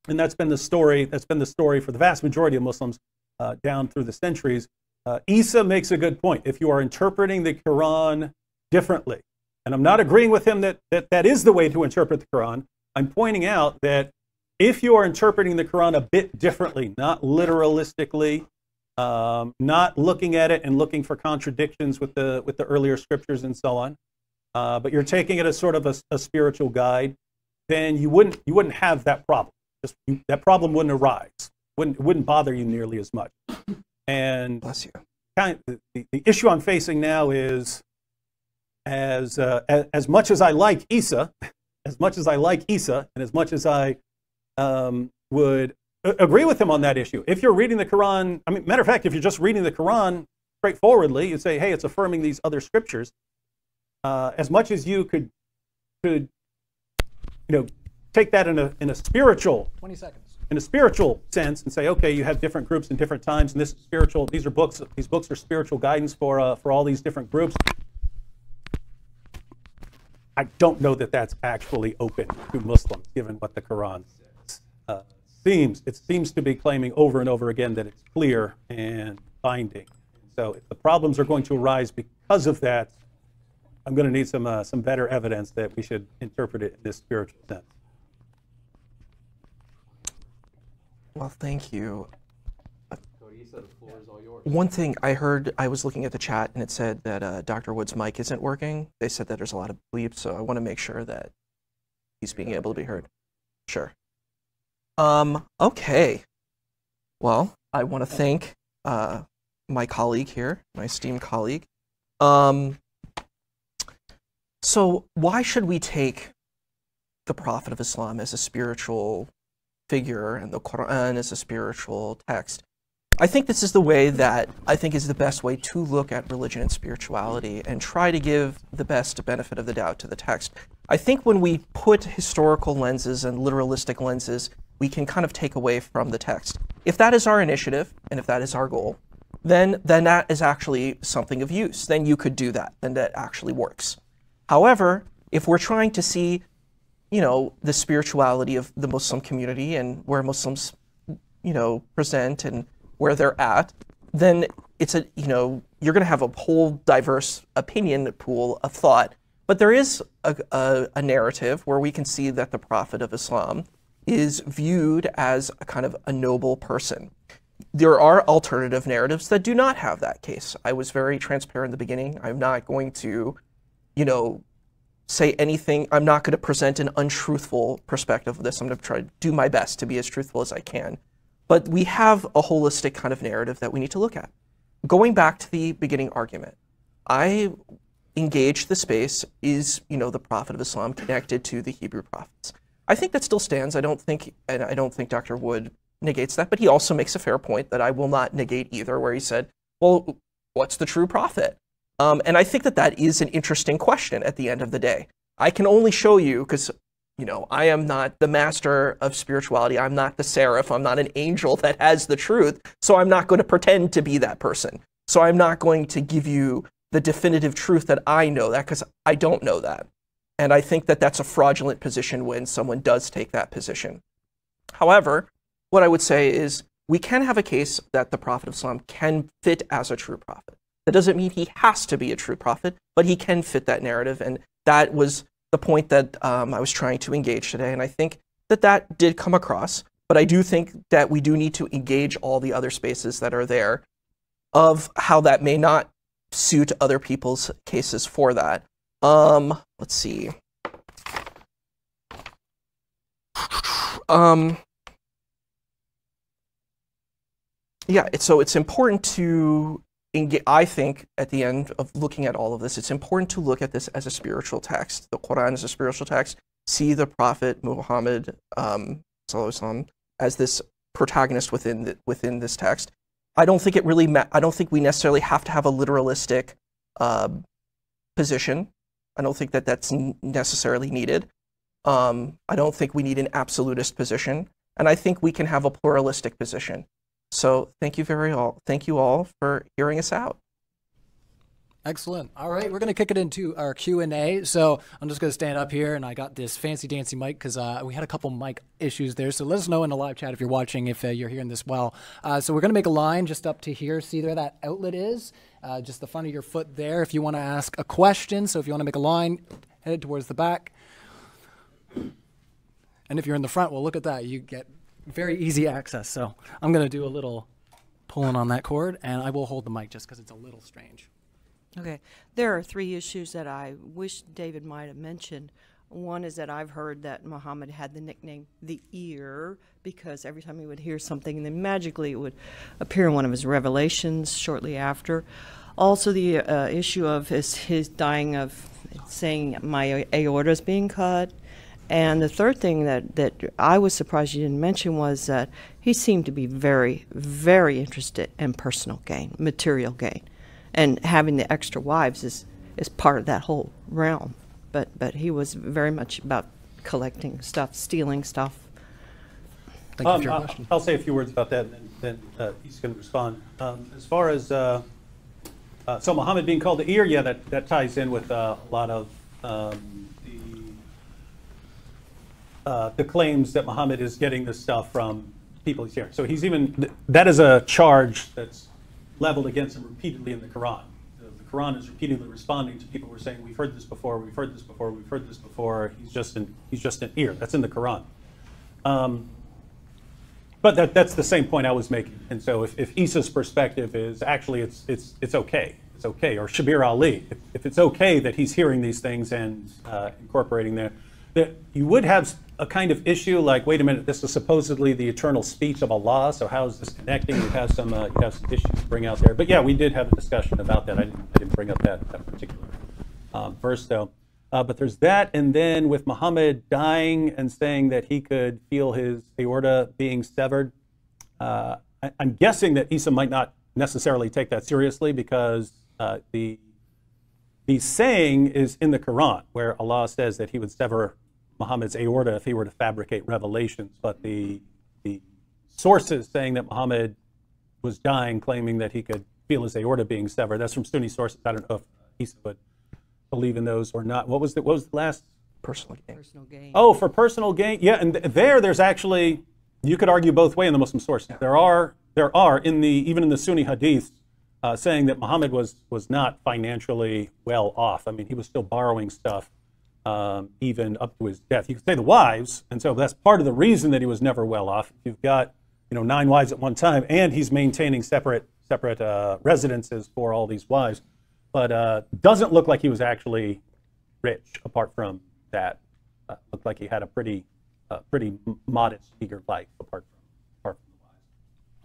And that's been the story. That's been the story for the vast majority of Muslims down through the centuries. Isa makes a good point. If you are interpreting the Quran differently, and I'm not agreeing with him that is the way to interpret the Quran, I'm pointing out that if you are interpreting the Quran a bit differently, not literalistically, not looking at it and looking for contradictions with the earlier scriptures and so on, but you're taking it as sort of a spiritual guide, then you wouldn't have that problem. That problem wouldn't arise. Wouldn't bother you nearly as much. And Bless you. The issue I'm facing now is, as much as I like Isa, and as much as I would agree with him on that issue, if you're reading the Quran, I mean, matter of fact, if you're just reading the Quran straightforwardly, you say, hey, it's affirming these other scriptures. As much as you could take that in a spiritual 20 seconds. In a spiritual sense, and say, okay, you have different groups in different times, and these are books. These books are spiritual guidance for all these different groups. I don't know that that's actually open to Muslims, given what the Quran says. It seems to be claiming over and over again that it's clear and binding. So if the problems are going to arise because of that, I'm going to need some better evidence that we should interpret it in this spiritual sense. Well, thank you. One thing I heard, I was looking at the chat and it said that Dr. Wood's mic isn't working. They said that there's a lot of bleeps, so I want to make sure that he's being able to be heard. Sure. Okay. Well, I want to thank my colleague here, my esteemed colleague. So why should we take the Prophet of Islam as a spiritual figure and the Quran as a spiritual text? I think this is the way that I think is the best way to look at religion and spirituality and try to give the best benefit of the doubt to the text. I think when we put historical lenses and literalistic lenses, we can kind of take away from the text. If that is our initiative and if that is our goal, then that is actually something of use. Then you could do that. Then that actually works. However, if we're trying to see, the spirituality of the Muslim community and where Muslims, present and where they're at, then it's you're going to have a whole diverse opinion pool of thought. But there is a narrative where we can see that the Prophet of Islam is viewed as a kind of a noble person. There are alternative narratives that do not have that case. I was very transparent in the beginning. I'm not going to, say anything. I'm not going to present an untruthful perspective of this. I'm going to try to do my best to be as truthful as I can. But we have a holistic kind of narrative that we need to look at. Going back to the beginning argument, I engaged the space, is, the Prophet of Islam connected to the Hebrew prophets? I think that still stands. I don't think Dr. Wood negates that, but he also makes a fair point that I will not negate either, where he said, well, what's the true prophet? And I think that is an interesting question at the end of the day. I can only show you, because, I am not the master of spirituality. I'm not the seraph. I'm not an angel that has the truth. So I'm not going to pretend to be that person. So I'm not going to give you the definitive truth that I know that, because I don't know that. And I think that that's a fraudulent position when someone does take that position. However, what I would say is we can have a case that the Prophet of Islam can fit as a true prophet. That doesn't mean he has to be a true prophet, but he can fit that narrative. And that was the point that I was trying to engage today. And I think that did come across. But I do think that we do need to engage all the other spaces that are there of how that may not suit other people's cases for that. Let's see. Yeah, so it's important to engage. I think at the end of looking at all of this, it's important to look at this as a spiritual text. The Quran is a spiritual text. See the Prophet Muhammad as this protagonist within this text. I don't think it really. I don't think we necessarily have to have a literalistic position. I don't think that that's necessarily needed. I don't think we need an absolutist position, and I think we can have a pluralistic position. So thank you all for hearing us out. Excellent. All right, we're going to kick it into our Q&A. So I'm just going to stand up here, and I got this fancy dancy mic because we had a couple mic issues there. So let us know in the live chat if you're watching, if you're hearing this well. So we're going to make a line just up to here. See where that outlet is? Just the front of your foot there if you want to ask a question. So if you want to make a line, head towards the back. And if you're in the front, well, look at that. You get very easy access. So I'm going to do a little pulling on that cord, and I will hold the mic just because it's a little strange. Okay. There are 3 issues that I wish David might have mentioned. One is that I've heard that Muhammad had the nickname the ear because every time he would hear something, and then magically it would appear in one of his revelations shortly after. Also, the issue of his dying of saying my aorta is being cut. And the third thing that I was surprised you didn't mention was that he seemed to be very, very interested in personal gain, material gain. And having the extra wives is part of that whole realm. But he was very much about collecting stuff, stealing stuff. Thank you for your question. I'll say a few words about that, and then he's going to respond. As far as so Muhammad being called the ear, yeah, that ties in with a lot of the claims that Muhammad is getting this stuff from people he's hearing. So he's even that is a charge that's leveled against him repeatedly in the Quran. The Quran is repeatedly responding to people who are saying, "We've heard this before. We've heard this before. We've heard this before." He's just an ear. That's in the Quran. But that's the same point I was making. And so if Isa's perspective is actually it's okay, it's okay, or Shabir Ali, if it's okay that he's hearing these things and incorporating them, that you would have a kind of issue like, wait a minute, this is supposedly the eternal speech of Allah, so how is this connecting? You have some issues to bring out there. But yeah, we did have a discussion about that. I didn't bring up that particular verse though. But there's that, and then with Muhammad dying and saying that he could feel his aorta being severed, I'm guessing that Isa might not necessarily take that seriously because the saying is in the Quran where Allah says that he would sever Muhammad's aorta if he were to fabricate revelations, but the sources saying that Muhammad was dying, claiming that he could feel his aorta being severed, that's from Sunni sources. I don't know if Isa would believe in those or not. What was the last? Personal gain. Personal gain. Oh, for personal gain, yeah, and there's actually, you could argue both ways in the Muslim sources. Yeah. There are even in the Sunni hadiths saying that Muhammad was not financially well off. I mean, he was still borrowing stuff even up to his death. You could say the wives, and so that's part of the reason that he was never well off. If you've got 9 wives at one time, and he's maintaining separate residences for all these wives, but doesn't look like he was actually rich apart from that. Looked like he had a pretty modest, eager life apart from the wives.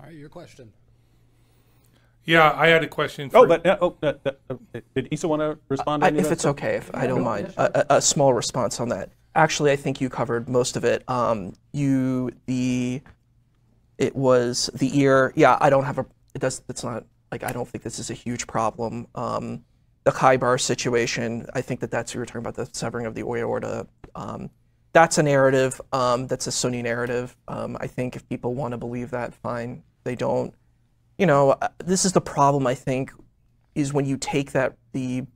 All right, your question. Yeah, I had a question. Did Isa want to respond to any of that If it's okay, if I don't mind, a small response on that. Actually, I think you covered most of it. It was the ear. Yeah, I don't have a. It's not like I don't think this is a huge problem. The Khaybar situation. I think that's what you were talking about, the severing of the aorta. That's a narrative. That's a Sunni narrative. I think if people want to believe that, fine. They don't. This is the problem, I think, is when you take the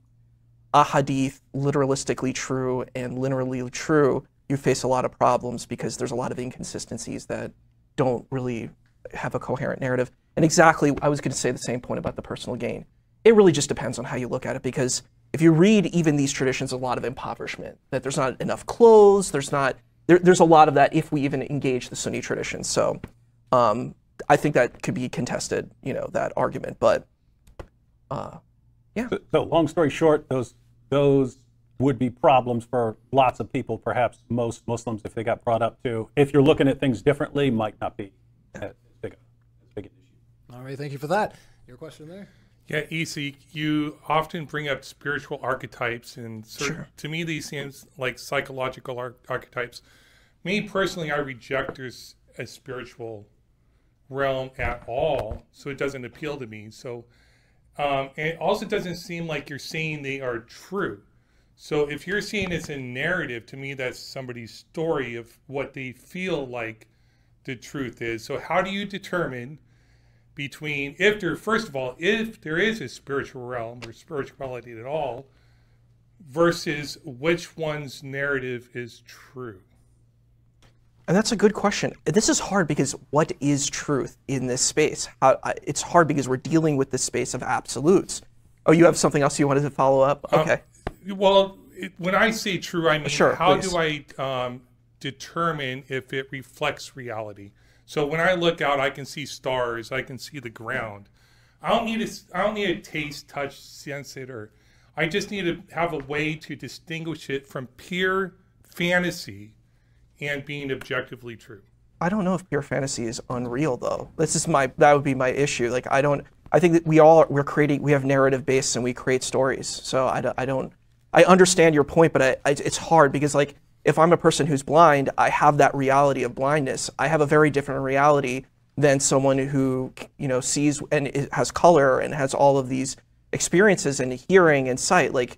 ahadith literalistically true and linearly true, you face a lot of problems because there's a lot of inconsistencies that don't really have a coherent narrative. And exactly, I was going to say the same point about the personal gain. It really just depends on how you look at it, because if you read even these traditions, a lot of impoverishment, that there's not enough clothes, there's a lot of that if we even engage the Sunni tradition. So I think that could be contested, that argument, but yeah. So long story short, those would be problems for lots of people, perhaps most Muslims, if they got brought up to. If you're looking at things differently, might not be as big an issue. All right, thank you for that. Your question there? Yeah, Isa, you often bring up spiritual archetypes, and Sure. to me these seem like psychological archetypes. Me personally, I reject there's a spiritual realm at all, so it doesn't appeal to me. So And it also doesn't seem like you're saying they are true. So if you're saying it's a narrative, to me, that's somebody's story of what they feel like the truth is. So how do you determine between, first of all, if there is a spiritual realm or spirituality at all, versus which one's narrative is true? And that's a good question. This is hard because what is truth in this space? It's hard because we're dealing with this space of absolutes. Oh, you have something else you wanted to follow up? Okay. Well, when I say true, I mean, Sure, how please. do I determine if it reflects reality? So when I look out, I can see stars, I can see the ground. I don't need to taste, touch, sense it, or I just need to have a way to distinguish it from pure fantasy and being objectively true. I don't know if pure fantasy is unreal though. That would be my issue. Like I think that we have narrative base and we create stories. So I understand your point, but it's hard because like if I'm a person who's blind, I have that reality of blindness. I have a very different reality than someone who, sees and has color and has all of these experiences and hearing and sight. Like,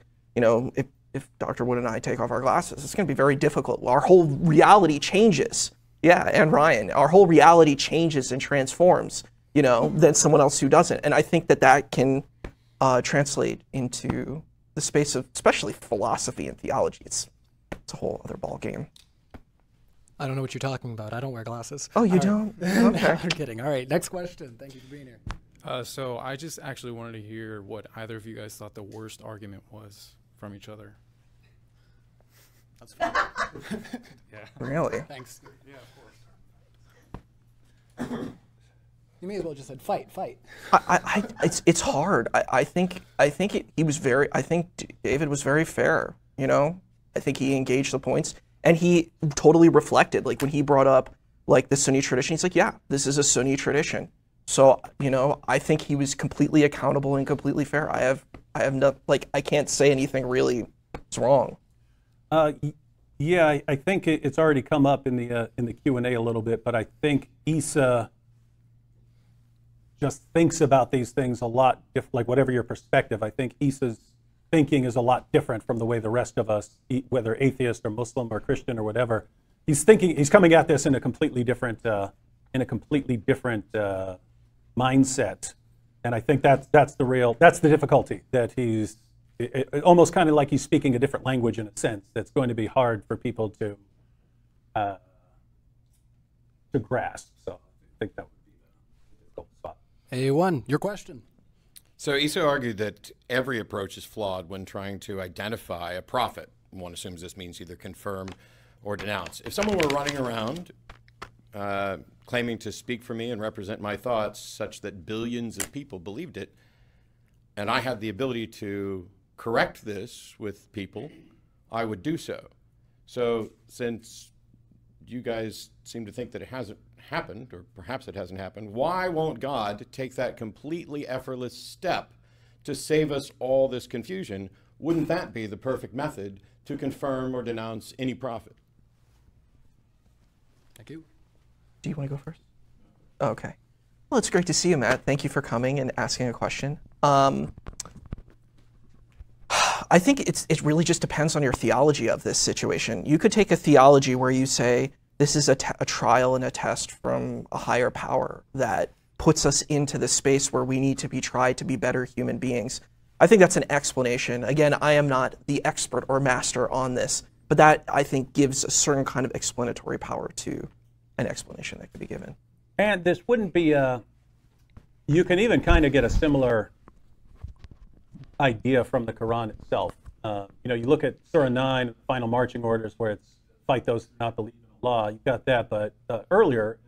if Dr. Wood and I take off our glasses, it's going to be very difficult. Our whole reality changes. Yeah, and Ryan, our whole reality changes and transforms, than someone else who doesn't. And I think that can translate into the space of especially philosophy and theology. It's a whole other ball game. I don't know what you're talking about. I don't wear glasses. Oh, you don't? Okay. I'm kidding. All right, next question. Thank you for being here. So I just actually wanted to hear what either of you guys thought the worst argument was from each other. That's fine. Yeah. Really? Thanks. Yeah, of course. You may as well just said fight. It's hard. I think David was very fair. I think he engaged the points and he totally reflected. Like when he brought up like the Sunni tradition, he's like, yeah, this is a Sunni tradition. So I think he was completely accountable and completely fair. I have no, like I can't say anything really is wrong. Yeah, I think it's already come up in the Q&A a little bit, but I think Isa just thinks about these things a lot, like whatever your perspective, I think Isa's thinking is a lot different from the way the rest of us, whether atheist or Muslim or Christian or whatever, he's coming at this in a completely different mindset, and I think that's the difficulty, that he's almost kind of like he's speaking a different language in a sense that's going to be hard for people to grasp. So I think that would be the difficult spot. A1, your question. So Isa argued that every approach is flawed when trying to identify a prophet. One assumes this means either confirm or denounce. If someone were running around claiming to speak for me and represent my thoughts such that billions of people believed it, and I had the ability to correct this with people, I would do so. So since you guys seem to think that it hasn't happened, or perhaps it hasn't happened, why won't God take that completely effortless step to save us all this confusion? Wouldn't that be the perfect method to confirm or denounce any prophet? Thank you. Do you want to go first? Okay. Well, it's great to see you, Matt. Thank you for coming and asking a question. I think it really just depends on your theology of this situation. You could take a theology where you say, this is a trial and a test from a higher power that puts us into the space where we need to be tried to be better human beings. I think that's an explanation. Again, I am not the expert or master on this, but that, I think, gives a certain kind of explanatory power to an explanation that could be given. And this wouldn't be you can even kind of get a similar idea from the Quran itself. You look at Surah 9, the final marching orders, where it's fight those who do not believe in Allah. You got that, but earlier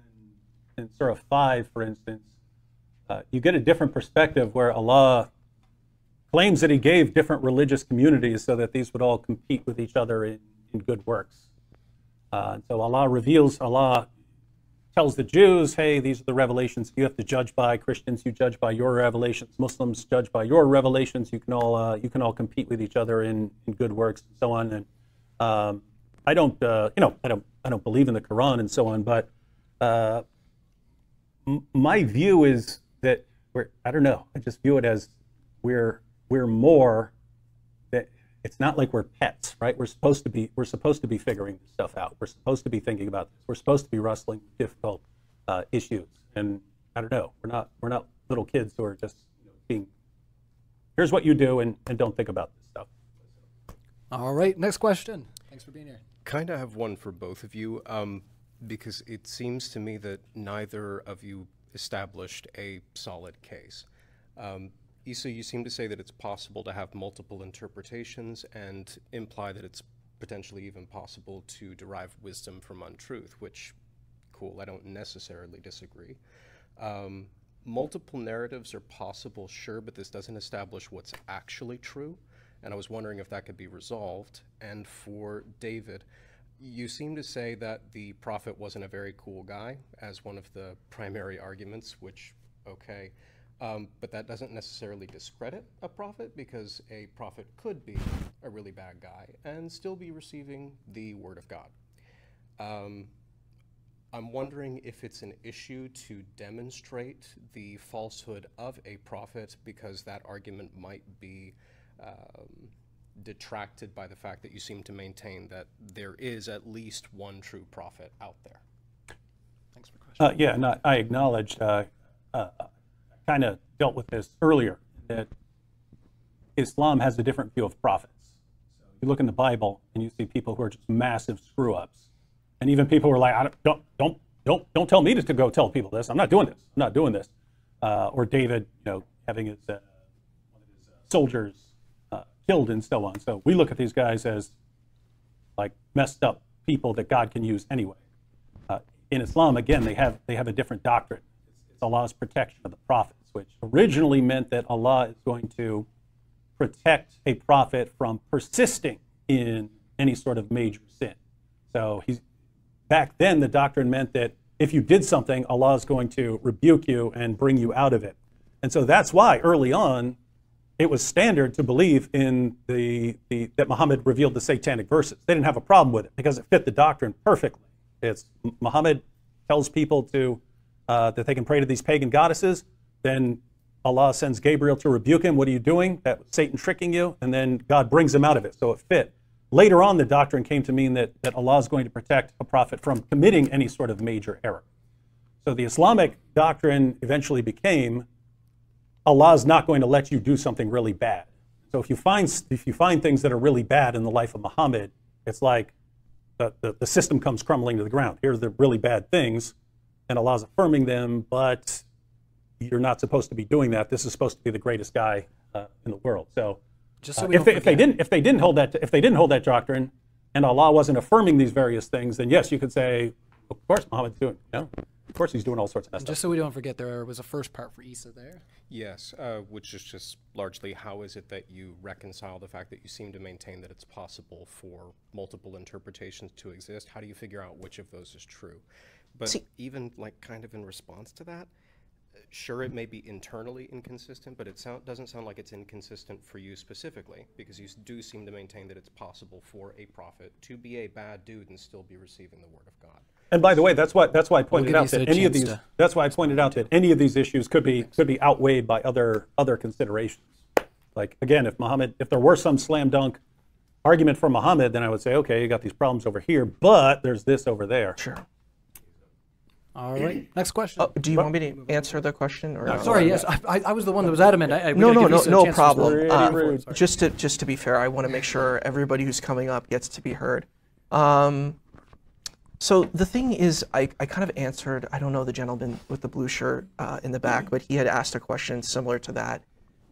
in Surah 5, for instance, you get a different perspective where Allah claims that He gave different religious communities so that these would all compete with each other in good works. So Allah tells the Jews, hey, these are the revelations you have to judge by. Christians, you judge by your revelations. Muslims judge by your revelations. You can all compete with each other in good works and so on. And I don't believe in the Quran and so on, but my view is that I don't know. I just view it as we're more that it's not like we're pets, right? We're supposed to be figuring this stuff out. We're supposed to be thinking about this. We're supposed to be wrestling with difficult issues. And I don't know, we're not little kids who are just being, here's what you do and don't think about this stuff. All right, next question. Thanks for being here. Kind of have one for both of you, because it seems to me that neither of you established a solid case. Isa, you seem to say that it's possible to have multiple interpretations and imply that it's potentially even possible to derive wisdom from untruth, which, cool, I don't necessarily disagree. Multiple narratives are possible, sure, but this doesn't establish what's actually true. And I was wondering if that could be resolved. And for David, you seem to say that the prophet wasn't a very cool guy as one of the primary arguments, which, okay. But that doesn't necessarily discredit a prophet, because a prophet could be a really bad guy and still be receiving the word of God. I'm wondering if it's an issue to demonstrate the falsehood of a prophet, because that argument might be detracted by the fact that you seem to maintain that there is at least one true prophet out there. Thanks for the question. Yeah, and I acknowledged, kind of dealt with this earlier, that Islam has a different view of prophets. So you look in the Bible and you see people who are just massive screw-ups, and even people who are like, don't tell me to go tell people this. I'm not doing this. I'm not doing this. Or David, having his one of his soldiers killed and so on. So we look at these guys as like messed up people that God can use anyway. In Islam, again, they have a different doctrine. It's Allah's protection of the prophets, which originally meant that Allah is going to protect a prophet from persisting in any sort of major sin. So back then, the doctrine meant that if you did something, Allah is going to rebuke you and bring you out of it. And so that's why early on, it was standard to believe in that Muhammad revealed the satanic verses. They didn't have a problem with it because it fit the doctrine perfectly. It's Muhammad tells people that they can pray to these pagan goddesses. Then Allah sends Gabriel to rebuke him. What are you doing? That was Satan tricking you. And then God brings him out of it. So it fit. Later on, the doctrine came to mean that Allah is going to protect a prophet from committing any sort of major error. So the Islamic doctrine eventually became Allah is not going to let you do something really bad. So if you find things that are really bad in the life of Muhammad, it's like the system comes crumbling to the ground. Here's the really bad things, and Allah's affirming them, but you're not supposed to be doing that. This is supposed to be the greatest guy in the world. So, Just so we if they didn't hold that doctrine, and Allah wasn't affirming these various things, then yes, you could say, of course Muhammad's doing, of course he's doing all sorts of stuff. Just so we don't forget, there was a first part for Isa there. Yes, which is just largely, how is it that you reconcile the fact that you seem to maintain that it's possible for multiple interpretations to exist? How do you figure out which of those is true? But even like kind of in response to that, sure, it may be internally inconsistent, but it doesn't sound like it's inconsistent for you specifically, because you do seem to maintain that it's possible for a prophet to be a bad dude and still be receiving the word of God. And by the way, that's why I pointed out that any of these. That's why I pointed out that any of these issues could be outweighed by other considerations. Like again, if there were some slam dunk argument for Muhammad, then I would say, okay, you got these problems over here, but there's this over there. Sure. All right, next question. Do you want me to answer the question? Or Sorry, yes, I was the one that was adamant. No problem. Rude. Just to be fair, I want to make sure everybody who's coming up gets to be heard. So the thing is, I kind of answered, I don't know the gentleman with the blue shirt in the back, but he had asked a question similar to that.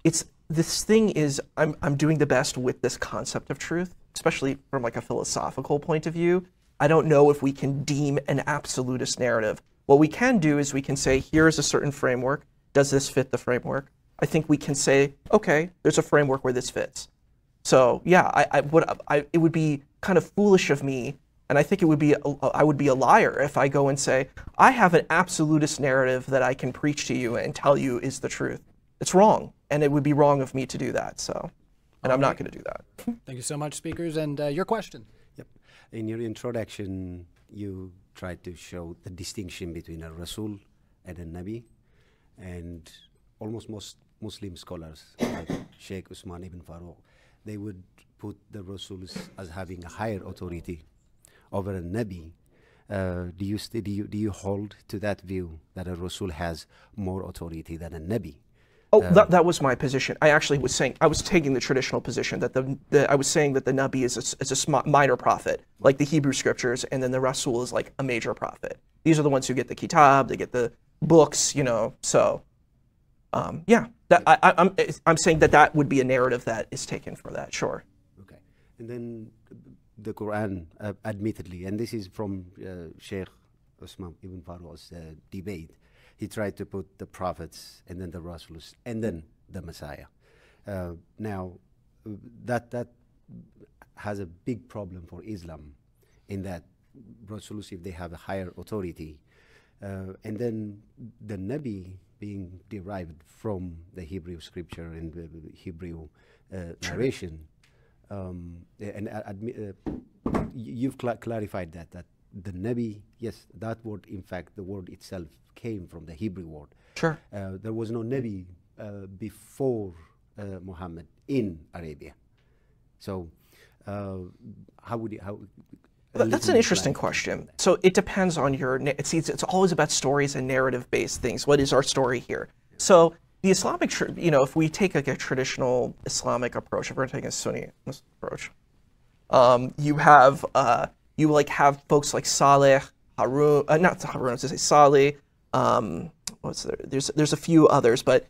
This thing is, I'm doing the best with this concept of truth, especially from like a philosophical point of view. I don't know if we can deem an absolutist narrative. What we can do is we can say, here's a certain framework. Does this fit the framework? I think we can say, okay, there's a framework where this fits. So yeah, it would be kind of foolish of me, and I think I would be a liar if I go and say, I have an absolutist narrative that I can preach to you and tell you is the truth. It's wrong, and it would be wrong of me to do that. So, and I'm not going to do that. Thank you so much, speakers, and your question. Yep. In your introduction, you tried to show the distinction between a Rasul and a Nabi, and almost most Muslim scholars like Sheikh Usman ibn Farouk, they would put the Rasuls as having a higher authority over a Nabi. Do you hold to that view that a Rasul has more authority than a Nabi? Oh, that was my position. I actually was saying, I was taking the traditional position that I was saying that the Nabi is a minor prophet, like the Hebrew scriptures, and then the Rasul is like a major prophet. These are the ones who get the kitab, they get the books, you know, so, yeah. I'm saying that would be a narrative that is taken for that, sure. Okay. And then the Quran, admittedly, and this is from Sheikh Usman ibn Farouq's debate, he tried to put the prophets and then the Rasuls and then the Messiah. Now, that has a big problem for Islam in that Rasuls, if they have a higher authority, and then the Nabi being derived from the Hebrew scripture and the Hebrew narration. You've clarified that the Nabi, yes, that word, in fact, the word itself came from the Hebrew word. Sure. There was no Nabi before Muhammad in Arabia. So how would you, that's an interesting question. So it depends on your, it's always about stories and narrative-based things. What is our story here? So the Islamic, if we take like a traditional Islamic approach, if we're taking a Sunni approach, you have folks like Saleh, Harun, not Harun, I was going to say Saleh. What's there? There's a few others, but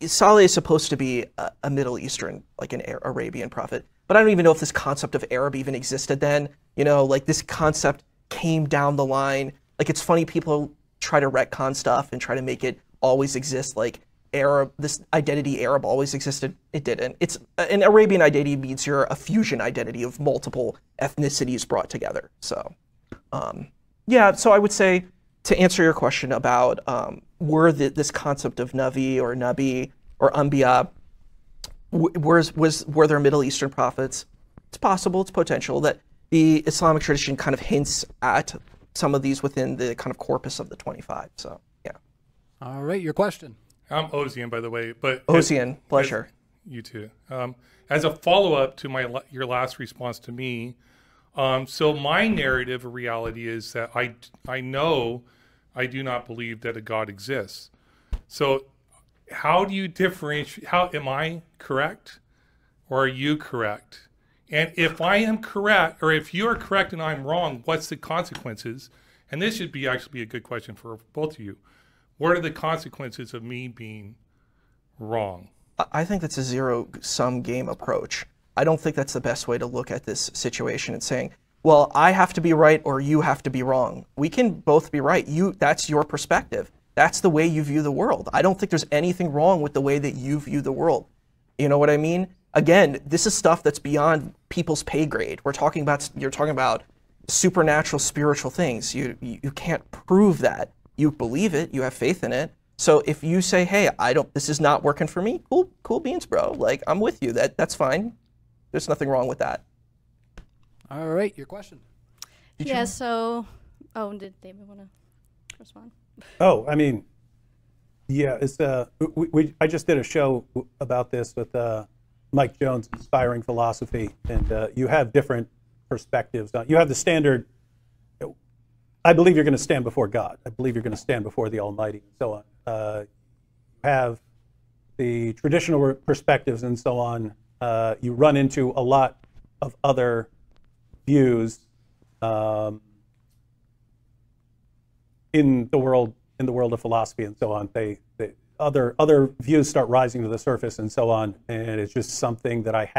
Saleh is supposed to be a Middle Eastern, like an Arabian prophet. But I don't even know if this concept of Arab even existed then. Like this concept came down the line. Like it's funny, people try to retcon stuff and try to make it always exist. Like Arab, this identity Arab always existed. It didn't. It's an Arabian identity means you're a fusion identity of multiple ethnicities brought together. So, yeah. So I would say, to answer your question about were this concept of Navi or Nabi or Anbiya, were there Middle Eastern prophets? It's possible, it's potential that the Islamic tradition kind of hints at some of these within the kind of corpus of the 25. So, yeah. All right, your question. I'm Ozian, by the way. But Ozian, pleasure. You too. As a follow-up to your last response to me, so my narrative of reality is that I know I do not believe that a God exists. So how do you differentiate? How am I correct, or are you correct? And if I am correct, or if you are correct and I'm wrong, what's the consequences? And this should be actually be a good question for both of you. What are the consequences of me being wrong? I think that's a zero-sum game approach. I don't think that's the best way to look at this situation and saying, well, I have to be right or you have to be wrong. We can both be right. That's your perspective. That's the way you view the world. I don't think there's anything wrong with the way that you view the world. You know what I mean? Again, this is stuff that's beyond people's pay grade. You're talking about supernatural, spiritual things. You can't prove that. You believe it. You have faith in it. So if you say, hey, this is not working for me, cool beans, bro. Like, I'm with you. That's fine. There's nothing wrong with that. All right, your question. Did David want to respond? Oh, I mean, yeah, it's I just did a show about this with Mike Jones, Inspiring Philosophy, and you have different perspectives. You have the standard, I believe you're going to stand before God. I believe you're going to stand before the Almighty, and so on. You have the traditional perspectives and so on. You run into a lot of other views in the world of philosophy and so on. Other views start rising to the surface and so on, and it's just something that I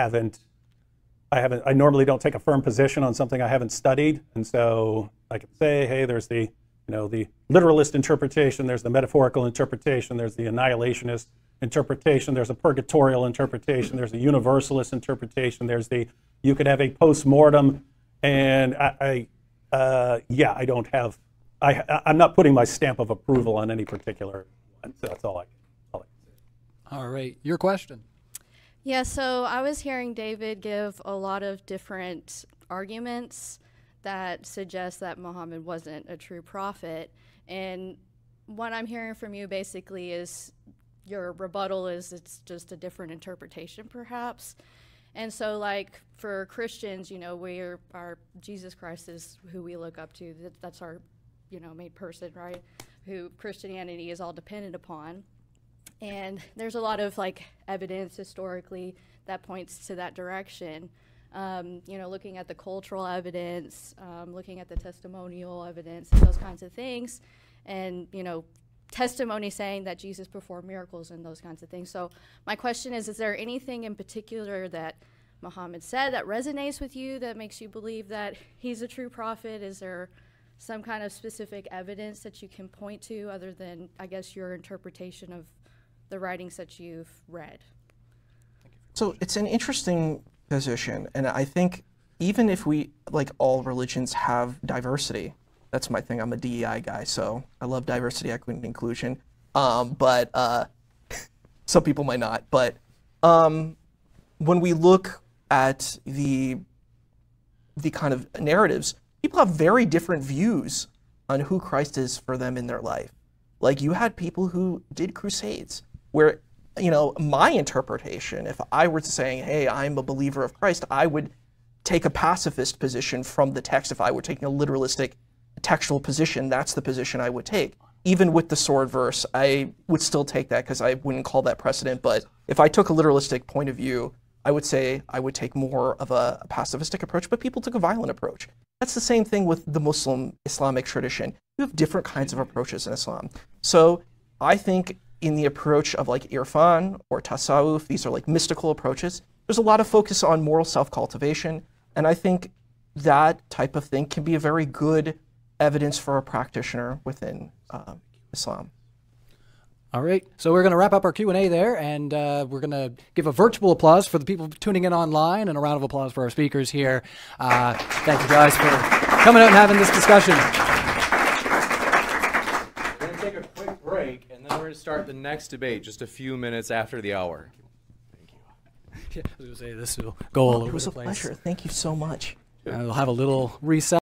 normally don't take a firm position on something I haven't studied, and so I can say, hey, there's the literalist interpretation, there's the metaphorical interpretation, there's the annihilationist interpretation, there's a purgatorial interpretation, there's a universalist interpretation, you could have a post-mortem, and I'm not putting my stamp of approval on any particular one, so that's all I can say. All right, your question. Yeah, so I was hearing David give a lot of different arguments that suggest that Muhammad wasn't a true prophet, and what I'm hearing from you basically is your rebuttal is it's just a different interpretation, perhaps. And so, like, for Christians, you know, our Jesus Christ is who we look up to. That's our, you know, made person, right? Who Christianity is all dependent upon. And there's a lot of, like, evidence historically that points to that direction. You know, looking at the cultural evidence, looking at the testimonial evidence, and those kinds of things. And, you know, testimony saying that Jesus performed miracles and those kinds of things. So my question is there anything in particular that Muhammad said that resonates with you, that makes you believe that he's a true prophet? Is there some kind of specific evidence that you can point to other than, I guess, your interpretation of the writings that you've read? So it's an interesting position, and I think even if we, like all religions, have diversity, that's my thing. I'm a DEI guy, so I love diversity, equity, and inclusion. But some people might not. But when we look at the kind of narratives, people have very different views on who Christ is for them in their life. Like, you had people who did crusades, where, you know, my interpretation, if I were saying, hey, I'm a believer of Christ, I would take a pacifist position from the text. If I were taking a literalistic textual position, that's the position I would take. Even with the sword verse, I would still take that because I wouldn't call that precedent. But if I took a literalistic point of view, I would say I would take more of a pacifistic approach, but people took a violent approach. That's the same thing with the Muslim Islamic tradition. You have different kinds of approaches in Islam. So I think in the approach of like irfan or tasawwuf, these are like mystical approaches, there's a lot of focus on moral self-cultivation. And I think that type of thing can be a very good evidence for a practitioner within Islam. All right, so we're going to wrap up our Q&A there, and we're going to give a virtual applause for the people tuning in online and a round of applause for our speakers here. Thank you guys for coming out and having this discussion. We're going to take a quick break, and then we're going to start the next debate just a few minutes after the hour. Thank you. Yeah, I was going to say, this will go all over the place. It was a pleasure. Thank you so much. We'll have a little reset.